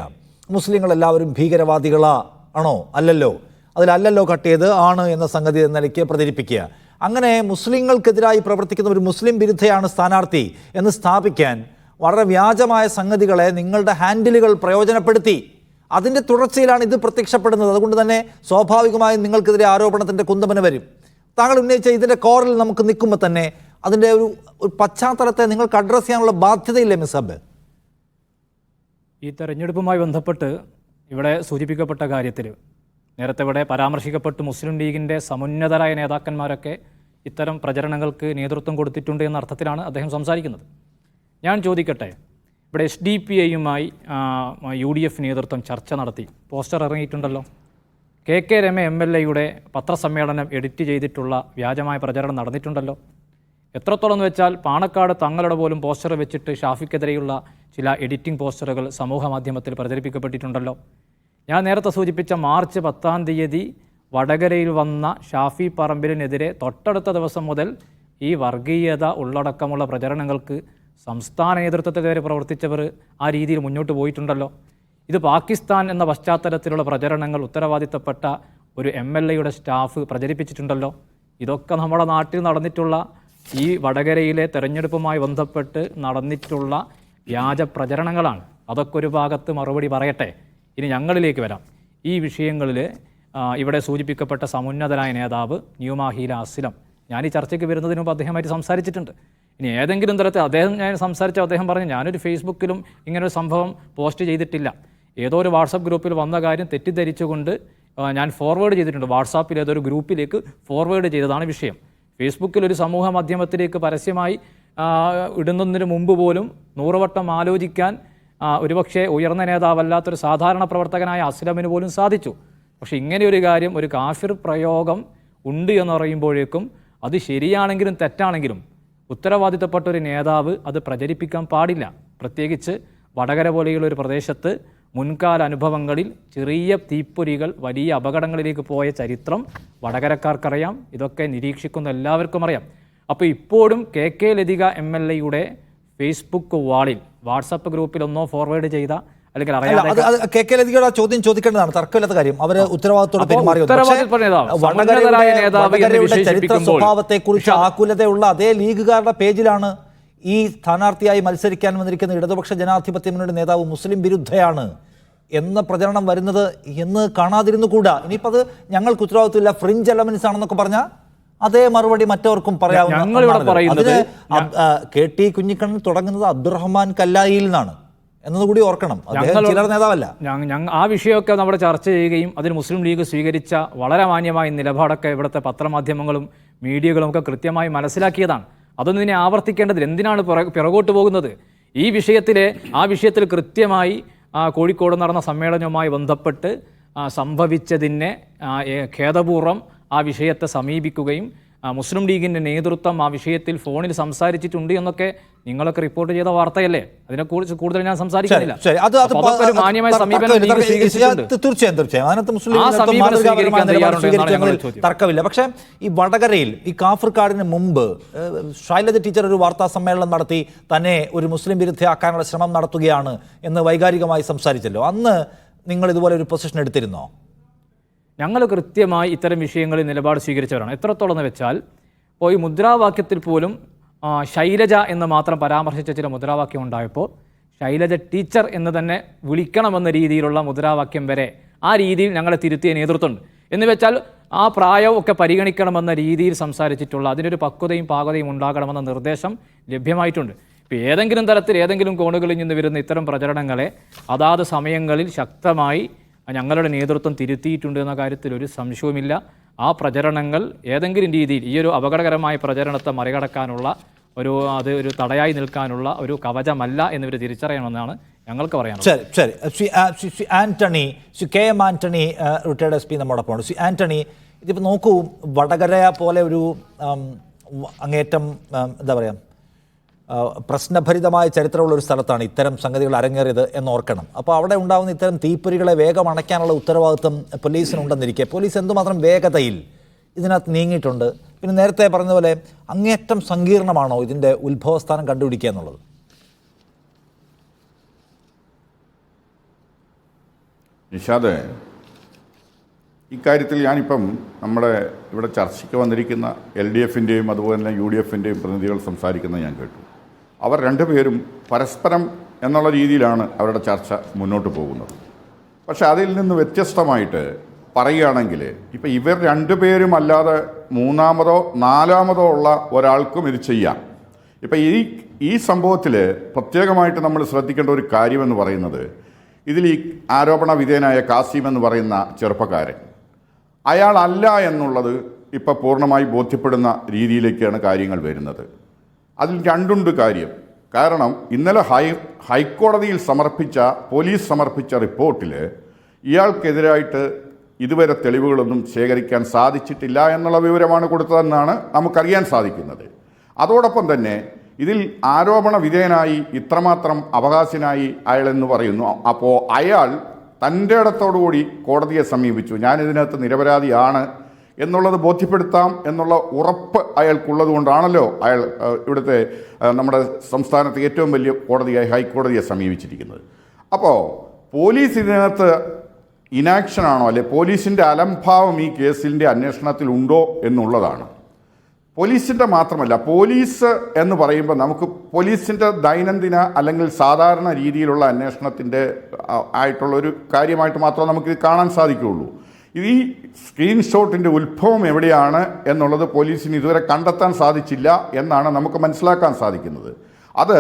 മുസ്ലിങ്ങളെല്ലാവരും ഭീകരവാദികളാണോ? അല്ലല്ലോ. അതിലല്ലല്ലോ കട്ട് ചെയ്ത് ആണ് എന്ന സംഗതി എന്ന നിലയ്ക്ക് പ്രചരിപ്പിക്കുക. അങ്ങനെ മുസ്ലിങ്ങൾക്കെതിരായി പ്രവർത്തിക്കുന്ന ഒരു മുസ്ലിം വിരുദ്ധയാണ് സ്ഥാനാർത്ഥി എന്ന് സ്ഥാപിക്കാൻ വളരെ വ്യാജമായ സംഗതികളെ നിങ്ങളുടെ ഹാൻഡിലുകൾ പ്രയോജനപ്പെടുത്തി. അതിൻ്റെ തുടർച്ചയിലാണ് ഇത് പ്രത്യക്ഷപ്പെടുന്നത്. അതുകൊണ്ട് തന്നെ സ്വാഭാവികമായും നിങ്ങൾക്കെതിരെ ആരോപണത്തിൻ്റെ കുന്തമന വരും. താങ്കൾ ഉന്നയിച്ച ഇതിൻ്റെ കോറിൽ നമുക്ക് നിൽക്കുമ്പോൾ തന്നെ അതിൻ്റെ ഒരു പശ്ചാത്തലത്തെ നിങ്ങൾക്ക് അഡ്രസ്സ് ചെയ്യാനുള്ള ബാധ്യതയില്ലേ മിസാബ്? ഈ തെരഞ്ഞെടുപ്പുമായി ബന്ധപ്പെട്ട് ഇവിടെ സൂചിപ്പിക്കപ്പെട്ട കാര്യത്തിൽ നേരത്തെ ഇവിടെ പരാമർശിക്കപ്പെട്ട് മുസ്ലിം ലീഗിൻ്റെ സമുന്നതരായ നേതാക്കന്മാരൊക്കെ ഇത്തരം പ്രചരണങ്ങൾക്ക് നേതൃത്വം കൊടുത്തിട്ടുണ്ട് എന്ന അർത്ഥത്തിലാണ് അദ്ദേഹം സംസാരിക്കുന്നത്. ഞാൻ ചോദിക്കട്ടെ, ഇവിടെ SDPIയുമായി UDF നേതൃത്വം ചർച്ച നടത്തി, പോസ്റ്റർ ഇറങ്ങിയിട്ടുണ്ടല്ലോ. KK രമ MLAയുടെ പത്രസമ്മേളനം എഡിറ്റ് ചെയ്തിട്ടുള്ള വ്യാജമായ പ്രചരണം നടന്നിട്ടുണ്ടല്ലോ. എത്രത്തോളം എന്ന് വെച്ചാൽ പാണക്കാട് തങ്ങളുടെ പോലും പോസ്റ്റർ വെച്ചിട്ട് ഷാഫിക്കെതിരെയുള്ള ചില എഡിറ്റിംഗ് പോസ്റ്ററുകൾ സമൂഹ മാധ്യമത്തിൽ പ്രചരിപ്പിക്കപ്പെട്ടിട്ടുണ്ടല്ലോ. ഞാൻ നേരത്തെ സൂചിപ്പിച്ച മാർച്ച് 10-ാം തീയതി വടകരയിൽ വന്ന ഷാഫി പറമ്പിലിനെതിരെ തൊട്ടടുത്ത ദിവസം മുതൽ ഈ വർഗീയത ഉള്ളടക്കമുള്ള പ്രചരണങ്ങൾക്ക് സംസ്ഥാന നേതൃത്വത്തിനെതിരെ പ്രവർത്തിച്ചവർ ആ രീതിയിൽ മുന്നോട്ട് പോയിട്ടുണ്ടല്ലോ. ഇത് പാകിസ്ഥാൻ എന്ന പശ്ചാത്തലത്തിലുള്ള പ്രചരണങ്ങൾ ഉത്തരവാദിത്തപ്പെട്ട ഒരു MLAയുടെ സ്റ്റാഫ് പ്രചരിപ്പിച്ചിട്ടുണ്ടല്ലോ. ഇതൊക്കെ നമ്മുടെ നാട്ടിൽ നടന്നിട്ടുള്ള ഈ വടകരയിലെ തെരഞ്ഞെടുപ്പുമായി ബന്ധപ്പെട്ട് നടന്നിട്ടുള്ള വ്യാജ പ്രചരണങ്ങളാണ്. അതൊക്കെ ഒരു ഭാഗത്ത് മറുപടി പറയട്ടെ. ഇനി ഞങ്ങളിലേക്ക് വരാം. ഈ വിഷയങ്ങളിൽ ഇവിടെ സൂചിപ്പിക്കപ്പെട്ട സമുന്നതനായ നേതാവ് ന്യൂമാഹീല അസ്ലം, ഞാൻ ഈ ചർച്ചയ്ക്ക് വരുന്നതിന് മുമ്പ് അദ്ദേഹമായിട്ട് സംസാരിച്ചിട്ടുണ്ട്. ഇനി ഏതെങ്കിലും തരത്തിൽ ഞാൻ സംസാരിച്ച അദ്ദേഹം പറഞ്ഞു, ഞാനൊരു ഫേസ്ബുക്കിലും ഇങ്ങനൊരു സംഭവം പോസ്റ്റ് ചെയ്തിട്ടില്ല, ഏതോ ഒരു വാട്സപ്പ് ഗ്രൂപ്പിൽ വന്ന കാര്യം തെറ്റിദ്ധരിച്ചുകൊണ്ട് ഞാൻ ഫോർവേഡ് ചെയ്തിട്ടുണ്ട്, വാട്സാപ്പിൽ ഏതൊരു ഗ്രൂപ്പിലേക്ക് ഫോർവേഡ് ചെയ്തതാണ് വിഷയം. ഫേസ്ബുക്കിൽ ഒരു സമൂഹ മാധ്യമത്തിലേക്ക് പരസ്യമായി ഇടുന്നതിന് മുമ്പ് പോലും 100 വട്ടം ആലോചിക്കാൻ ഒരുപക്ഷെ ഉയർന്ന നേതാവല്ലാത്തൊരു സാധാരണ പ്രവർത്തകനായ അസ്ലമിന് പോലും സാധിച്ചു. പക്ഷേ ഇങ്ങനെയൊരു കാര്യം, ഒരു കാഫിർ പ്രയോഗം ഉണ്ട് എന്ന് പറയുമ്പോഴേക്കും അത് ശരിയാണെങ്കിലും തെറ്റാണെങ്കിലും ഉത്തരവാദിത്തപ്പെട്ട ഒരു നേതാവ് അത് പ്രചരിപ്പിക്കാൻ പാടില്ല. പ്രത്യേകിച്ച് വടകര പോലെയുള്ള ഒരു പ്രദേശത്ത് മുൻകാല അനുഭവങ്ങളിൽ ചെറിയ തീപ്പൊരികൾ വലിയ അപകടങ്ങളിലേക്ക് പോയ ചരിത്രം വടകരക്കാർക്കറിയാം. ഇതൊക്കെ നിരീക്ഷിക്കുന്ന എല്ലാവർക്കും അറിയാം. അപ്പോൾ ഇപ്പോഴും KK ലതിക MLAയുടെ ഫേസ്ബുക്ക് വാളിൽ വാട്സപ്പ് ഗ്രൂപ്പിലൊന്നോ ഫോർവേഡ് ചെയ്ത അല്ലെങ്കിൽ അറിയാതെ KK ലതികയുടെ ചോദ്യം ചോദിക്കേണ്ടതാണ്, തർക്കമില്ലാത്ത കാര്യം. അവർ ഉത്തരവാദിത്തോടെ ചരിത്ര സ്വഭാവത്തെ കുറിച്ച് ആകുലതയുള്ള അതേ ലീഗുകാരുടെ പേജിലാണ് ഈ സ്ഥാനാർത്ഥിയായി മത്സരിക്കാൻ വന്നിരിക്കുന്ന ഇടതുപക്ഷ ജനാധിപത്യ മുന്നണി നേതാവ് മുസ്ലിം വിരുദ്ധയാണ് എന്ന പ്രചരണം വരുന്നത് എന്ന് കാണാതിരുന്നു കൂടാ. ഇനിയിപ്പോൾ അത് ഞങ്ങൾക്ക് ഉത്തരവാദിത്തമില്ല, ഫ്രിഞ്ച് എലമെന്റ്സ് ആണെന്നൊക്കെ പറഞ്ഞാൽ അതേ മറുപടി മറ്റവർക്കും പറയാവുന്ന. KT കുഞ്ഞിക്കണ്ണൻ തുടങ്ങുന്നത് അബ്ദുറഹ്മാൻ കല്ലായിയിൽ നിന്നാണ് എന്നതുകൂടി ഓർക്കണം. ചിലർ നേതാവല്ല. ആ വിഷയമൊക്കെ നമ്മുടെ ചർച്ച ചെയ്യുകയും അതിന് മുസ്ലിം ലീഗ് സ്വീകരിച്ച വളരെ മാന്യമായ നിലപാടൊക്കെ ഇവിടുത്തെ പത്രമാധ്യമങ്ങളും മീഡിയകളും ഒക്കെ കൃത്യമായി മനസ്സിലാക്കിയതാണ്. അതൊന്നും ഇനി ആവർത്തിക്കേണ്ടതില്ല. എന്തിനാണ് പിറകോട്ട് പോകുന്നത്? ഈ വിഷയത്തിൽ കൃത്യമായി കോഴിക്കോട് നടന്ന സമ്മേളനവുമായി ബന്ധപ്പെട്ട് സംഭവിച്ചതിനെ ഖേദപൂർവ്വം ആ വിഷയത്തെ സമീപിക്കുകയും മുസ്ലിം ലീഗിൻ്റെ നേതൃത്വം ആ വിഷയത്തിൽ ഫോണിൽ സംസാരിച്ചിട്ടുണ്ട് എന്നൊക്കെ നിങ്ങളൊക്കെ റിപ്പോർട്ട് ചെയ്ത വാർത്തയല്ലേ? അതിനെക്കുറിച്ച് കൂടുതൽ ഞാൻ സംസാരിക്കുന്നില്ല. തർക്കമില്ല. പക്ഷേ ഈ വടകരയിൽ ഈ കാഫർ കാർഡിന് മുമ്പ് ശൈലജ ടീച്ചർ ഒരു വാർത്താ സമ്മേളനം നടത്തി തന്നെ ഒരു മുസ്ലിം വിരുദ്ധയാക്കാനുള്ള ശ്രമം നടത്തുകയാണ് എന്ന് വൈകാരികമായി സംസാരിച്ചല്ലോ. അന്ന് നിങ്ങൾ ഇതുപോലെ ഒരു പൊസിഷൻ എടുത്തിരുന്നോ? ഞങ്ങൾ കൃത്യമായി ഇത്തരം വിഷയങ്ങളിൽ നിലപാട് സ്വീകരിച്ചവരാണ്. എത്രത്തോളം എന്ന് വെച്ചാൽ, ഇപ്പോൾ ഈ മുദ്രാവാക്യത്തിൽ പോലും ശൈലജ എന്ന് മാത്രം പരാമർശിച്ച ചില മുദ്രാവാക്യം ഉണ്ടായപ്പോൾ ശൈലജ ടീച്ചർ എന്ന് തന്നെ വിളിക്കണമെന്ന രീതിയിലുള്ള മുദ്രാവാക്യം വരെ ആ രീതിയിൽ ഞങ്ങളെ തിരുത്തിയ നേതൃത്വമുണ്ട്. എന്ന് വെച്ചാൽ ആ പ്രായമൊക്കെ പരിഗണിക്കണമെന്ന രീതിയിൽ സംസാരിച്ചിട്ടുള്ള അതിനൊരു പക്വതയും പാകതയും ഉണ്ടാകണമെന്ന നിർദ്ദേശം ലഭ്യമായിട്ടുണ്ട്. ഇപ്പോൾ ഏതെങ്കിലും തരത്തിൽ ഏതെങ്കിലും കോണുകളിൽ നിന്ന് വരുന്ന ഇത്തരം പ്രചരണങ്ങളെ അതാത് സമയങ്ങളിൽ ശക്തമായി ഞങ്ങളുടെ നേതൃത്വം തിരുത്തിയിട്ടുണ്ട് എന്ന കാര്യത്തിൽ ഒരു സംശയവുമില്ല. ആ പ്രചരണങ്ങൾ ഏതെങ്കിലും രീതിയിൽ ഈ ഒരു അപകടകരമായ പ്രചരണത്തെ മറികടക്കാനുള്ള ഒരു തടയായി നിൽക്കാനുള്ള ഒരു കവചമല്ല എന്നിവർ തിരിച്ചറിയണമെന്നാണ് ഞങ്ങൾക്ക് പറയാനുള്ളത്. ശരി Shri Antony, Shri K M Antony retired SP നമ്മോടൊപ്പം ഉണ്ട്. ശ്രീ ആന്റണി, ഇതിപ്പോൾ നോക്കൂ, വടകര പോലെ ഒരു അങ്ങേറ്റം എന്താ പറയുക പ്രശ്നഭരിതമായ ചരിത്രമുള്ള ഒരു സ്ഥലത്താണ് ഇത്തരം സംഗതികൾ അരങ്ങേറിയത് എന്നോർക്കണം. അപ്പോൾ അവിടെ ഉണ്ടാകുന്ന ഇത്തരം തീപ്പൊരികളെ വേഗം അണയ്ക്കാനുള്ള ഉത്തരവാദിത്വം പോലീസിനുണ്ടെന്നിരിക്കെ പോലീസ് എന്തുമാത്രം വേഗതയിൽ ഇതിനകത്ത് നീങ്ങിയിട്ടുണ്ട്? പിന്നെ നേരത്തെ പറഞ്ഞതുപോലെ അങ്ങേറ്റം സങ്കീർണമാണോ ഇതിൻ്റെ ഉത്ഭവസ്ഥാനം കണ്ടുപിടിക്കുക എന്നുള്ളത്? നിഷാദ്, ഇക്കാര്യത്തിൽ ഞാനിപ്പം നമ്മുടെ ഇവിടെ ചർച്ചയ്ക്ക് വന്നിരിക്കുന്ന LDFൻ്റെയും അതുപോലെ തന്നെ UDFൻ്റെയും പ്രതിനിധികൾ സംസാരിക്കുന്നത് ഞാൻ കേട്ടു. അവർ രണ്ടുപേരും പരസ്പരം എന്നുള്ള രീതിയിലാണ് അവരുടെ ചർച്ച മുന്നോട്ട് പോകുന്നത്. പക്ഷെ അതിൽ നിന്ന് വ്യത്യസ്തമായിട്ട് പറയുകയാണെങ്കിൽ ഇപ്പം ഇവർ രണ്ടുപേരും അല്ലാതെ മൂന്നാമതോ നാലാമതോ ഉള്ള ഒരാൾക്കും ഇത് ചെയ്യാം. ഇപ്പം ഈ സംഭവത്തിൽ പ്രത്യേകമായിട്ട് നമ്മൾ ശ്രദ്ധിക്കേണ്ട ഒരു കാര്യമെന്ന് പറയുന്നത്, ഇതിൽ ഈ ആരോപണ വിധേയനായ കാസിം എന്ന് പറയുന്ന ചെറുപ്പക്കാരൻ അയാളല്ല എന്നുള്ളത് ഇപ്പം പൂർണ്ണമായി ബോധ്യപ്പെടുന്ന രീതിയിലേക്കാണ് കാര്യങ്ങൾ വരുന്നത്. അതിൽ രണ്ടുണ്ട് കാര്യം. കാരണം ഇന്നലെ ഹൈക്കോടതിയിൽ പോലീസ് സമർപ്പിച്ച റിപ്പോർട്ടിൽ ഇയാൾക്കെതിരായിട്ട് ഇതുവരെ തെളിവുകളൊന്നും ശേഖരിക്കാൻ സാധിച്ചിട്ടില്ല എന്നുള്ള വിവരമാണ് കൊടുത്തതെന്നാണ് നമുക്കറിയാൻ സാധിക്കുന്നത്. അതോടൊപ്പം തന്നെ ഇതിൽ ആരോപണ വിധേയനായി ഇത്രമാത്രം അവകാശനായി അയാളെന്ന് പറയുന്നു. അപ്പോൾ അയാൾ തൻ്റെ ഇടത്തോടുകൂടി കോടതിയെ സമീപിച്ചു, ഞാനിതിനകത്ത് നിരപരാധിയാണ് എന്നുള്ളത് ബോധ്യപ്പെടുത്താം എന്നുള്ള ഉറപ്പ് അയാൾക്കുള്ളത് കൊണ്ടാണല്ലോ അയാൾ ഇവിടുത്തെ നമ്മുടെ സംസ്ഥാനത്തെ ഏറ്റവും വലിയ കോടതിയായ ഹൈക്കോടതിയെ സമീപിച്ചിരിക്കുന്നത്. അപ്പോൾ പോലീസ് ഇതിനകത്ത് ഇനാക്ഷനാണോ അല്ലെ പോലീസിൻ്റെ അലംഭാവം ഈ കേസിൻ്റെ അന്വേഷണത്തിലുണ്ടോ എന്നുള്ളതാണ്. പോലീസിൻ്റെ മാത്രമല്ല, പോലീസ് എന്ന് പറയുമ്പോൾ നമുക്ക് പോലീസിൻ്റെ ദൈനംദിന അല്ലെങ്കിൽ സാധാരണ രീതിയിലുള്ള അന്വേഷണത്തിൻ്റെ ആയിട്ടുള്ളൊരു കാര്യമായിട്ട് മാത്രമേ നമുക്കിത് കാണാൻ സാധിക്കുകയുള്ളൂ. ഈ സ്ക്രീൻഷോട്ടിൻ്റെ ഉത്ഭവം എവിടെയാണ് എന്നുള്ളത് പോലീസിന് ഇതുവരെ കണ്ടെത്താൻ സാധിച്ചില്ല എന്നാണ് നമുക്ക് മനസ്സിലാക്കാൻ സാധിക്കുന്നത്. അത്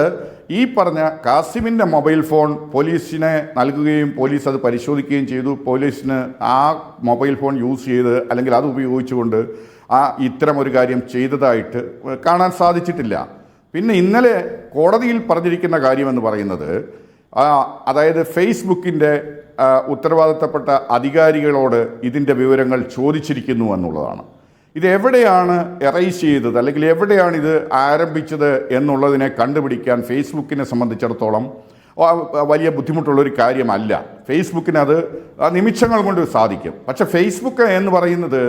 ഈ പറഞ്ഞ കാസിമിൻ്റെ മൊബൈൽ ഫോൺ പോലീസിനെ നൽകുകയും പോലീസ് അത് പരിശോധിക്കുകയും ചെയ്തു. പോലീസിന് ആ മൊബൈൽ ഫോൺ യൂസ് ചെയ്ത് അല്ലെങ്കിൽ അത് ഉപയോഗിച്ചുകൊണ്ട് ഇത്തരം ഒരു കാര്യം ചെയ്തതായിട്ട് കാണാൻ സാധിച്ചിട്ടില്ല. പിന്നെ ഇന്നലെ കോടതിയിൽ പറഞ്ഞിരിക്കുന്ന കാര്യമെന്ന് പറയുന്നത്, അതായത് ഫേസ്ബുക്കിൻ്റെ ഉത്തരവാദിത്തപ്പെട്ട അധികാരികളോട് ഇതിൻ്റെ വിവരങ്ങൾ ചോദിച്ചിരിക്കുന്നു എന്നുള്ളതാണ്. ഇത് എവിടെയാണ് എറൈസ് ചെയ്തത് അല്ലെങ്കിൽ എവിടെയാണ് ഇത് ആരംഭിച്ചത് എന്നുള്ളതിനെ കണ്ടുപിടിക്കാൻ ഫേസ്ബുക്കിനെ സംബന്ധിച്ചിടത്തോളം വലിയ ബുദ്ധിമുട്ടുള്ളൊരു കാര്യമല്ല. ഫേസ്ബുക്കിന് അത് നിമിഷങ്ങൾ കൊണ്ട് സാധിക്കും. പക്ഷേ ഫേസ്ബുക്ക് എന്ന് പറയുന്നത്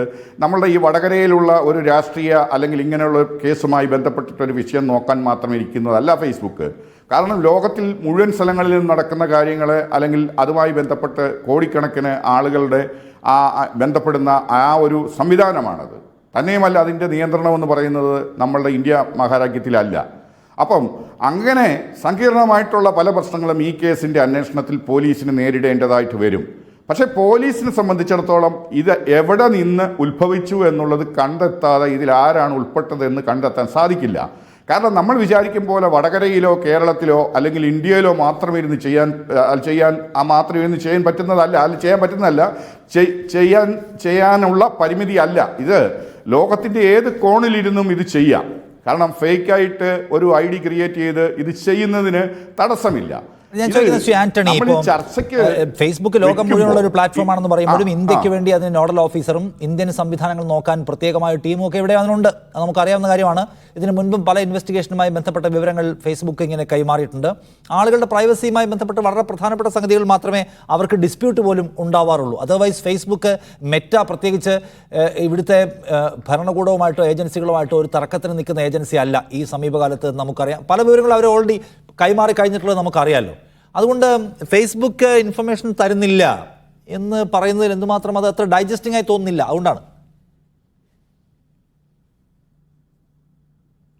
നമ്മളുടെ ഈ വടകരയിലുള്ള ഒരു രാഷ്ട്രീയ അല്ലെങ്കിൽ ഇങ്ങനെയുള്ള കേസുമായി ബന്ധപ്പെട്ടിട്ടൊരു വിഷയം നോക്കാൻ മാത്രം ഇരിക്കുന്നതല്ല ഫേസ്ബുക്ക്. കാരണം ലോകത്തിൽ മുഴുവൻ സ്ഥലങ്ങളിലും നടക്കുന്ന കാര്യങ്ങൾ അല്ലെങ്കിൽ അതുമായി ബന്ധപ്പെട്ട് കോടിക്കണക്കിന് ആളുകളുടെ ബന്ധപ്പെടുന്ന ഒരു സംവിധാനമാണത്. തന്നെയുമല്ല, അതിൻ്റെ നിയന്ത്രണമെന്ന് പറയുന്നത് നമ്മളുടെ ഇന്ത്യ മഹാരാജ്യത്തിലല്ല. അപ്പം അങ്ങനെ സങ്കീർണമായിട്ടുള്ള പല പ്രശ്നങ്ങളും ഈ കേസിൻ്റെ അന്വേഷണത്തിൽ പോലീസിന് നേരിടേണ്ടതായിട്ട് വരും. പക്ഷേ പോലീസിനെ സംബന്ധിച്ചിടത്തോളം ഇത് എവിടെ നിന്ന് ഉത്ഭവിച്ചു എന്നുള്ളത് കണ്ടെത്താതെ ഇതിൽ ആരാണ് ഉൾപ്പെട്ടതെന്ന് കണ്ടെത്താൻ സാധിക്കില്ല. കാരണം നമ്മൾ വിചാരിക്കും പോലെ വടകരയിലോ കേരളത്തിലോ അല്ലെങ്കിൽ ഇന്ത്യയിലോ മാത്രം ഇരുന്ന് ചെയ്യാൻ പറ്റുന്നതല്ല, അതിൽ ചെയ്യാൻ പറ്റുന്നതല്ല, ചെയ്യാനുള്ള പരിമിതി അല്ല. ഇത് ലോകത്തിൻ്റെ ഏത് കോണിലിരുന്നും ഇത് ചെയ്യാം. കാരണം ഫേക്കായിട്ട് ഒരു ID ക്രിയേറ്റ് ചെയ്ത് ഇത് ചെയ്യുന്നതിന് തടസ്സമില്ല. ഞാൻ ചോദിക്കുന്നത് ശ്രീ ആന്റണി, ഫേസ്ബുക്ക് ലോകം മുഴുവനുള്ള ഒരു പ്ലാറ്റ്ഫോം ആണെന്ന് പറയുമ്പോഴും ഇന്ത്യക്ക് വേണ്ടി അതിന് നോഡൽ ഓഫീസറും ഇന്ത്യൻ സംവിധാനങ്ങൾ നോക്കാൻ പ്രത്യേകമായ ടീമും ഒക്കെ ഇവിടെ അതിനുണ്ട്. അത് നമുക്കറിയാവുന്ന കാര്യമാണ്. ഇതിനു മുൻപും പല ഇൻവെസ്റ്റിഗേഷനുമായി ബന്ധപ്പെട്ട വിവരങ്ങൾ ഫേസ്ബുക്ക് ഇങ്ങനെ കൈമാറിയിട്ടുണ്ട്. ആളുകളുടെ പ്രൈവസിയുമായി ബന്ധപ്പെട്ട് വളരെ പ്രധാനപ്പെട്ട സംഗതികൾ മാത്രമേ അവർക്ക് ഡിസ്പ്യൂട്ട് പോലും ഉണ്ടാവാറുള്ളൂ. അതർവൈസ് ഫേസ്ബുക്ക്, മെറ്റ പ്രത്യേകിച്ച് ഇവിടുത്തെ ഭരണകൂടവുമായിട്ടോ ഏജൻസികളുമായിട്ടോ ഒരു തർക്കത്തിന് നിൽക്കുന്ന ഏജൻസി അല്ല ഈ സമീപകാലത്ത്. നമുക്കറിയാം പല വിവരങ്ങളും അവർ ഓൾറെഡി കൈമാറി കഴിഞ്ഞിട്ടുള്ളത് നമുക്കറിയാമല്ലോ. അതുകൊണ്ട് ഫേസ്ബുക്ക് ഇൻഫർമേഷൻ തരുന്നില്ല എന്ന് പറയുന്നതിൽ എന്തുമാത്രം അത് അത്ര ഡൈജസ്റ്റിംഗ് ആയി തോന്നുന്നില്ല. അതുകൊണ്ടാണ്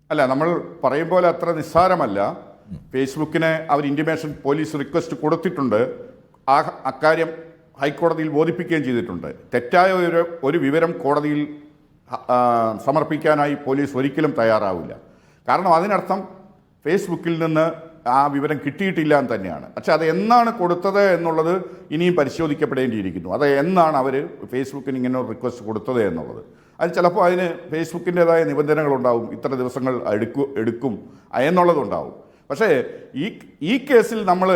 അല്ല, നമ്മൾ പറയും പോലെ അത്ര നിസ്സാരമല്ല. ഫേസ്ബുക്കിന് അവർ ഇൻറ്റിമേഷൻ പോലീസ് റിക്വസ്റ്റ് കൊടുത്തിട്ടുണ്ട്. അക്കാര്യം ഹൈക്കോടതിയിൽ ബോധിപ്പിക്കുകയും ചെയ്തിട്ടുണ്ട്. തെറ്റായ ഒരു വിവരം കോടതിയിൽ സമർപ്പിക്കാനായി പോലീസ് ഒരിക്കലും തയ്യാറാവില്ല. കാരണം അതിനർത്ഥം ഫേസ്ബുക്കിൽ നിന്ന് ആ വിവരം കിട്ടിയിട്ടില്ല എന്ന് തന്നെയാണ്. പക്ഷെ അത് എന്നാണ് കൊടുത്തത് എന്നുള്ളത് ഇനിയും പരിശോധിക്കപ്പെടേണ്ടിയിരിക്കുന്നു. അത് എന്നാണ് അവർ ഫേസ്ബുക്കിന് ഇങ്ങനെ ഒരു റിക്വസ്റ്റ് കൊടുത്തത് എന്നുള്ളത്. അത് ചിലപ്പോൾ അതിന് ഫേസ്ബുക്കിൻ്റെതായ നിബന്ധനകളുണ്ടാവും, ഇത്ര ദിവസങ്ങൾ എടുക്കും എന്നുള്ളതുണ്ടാവും. പക്ഷേ ഈ കേസിൽ നമ്മൾ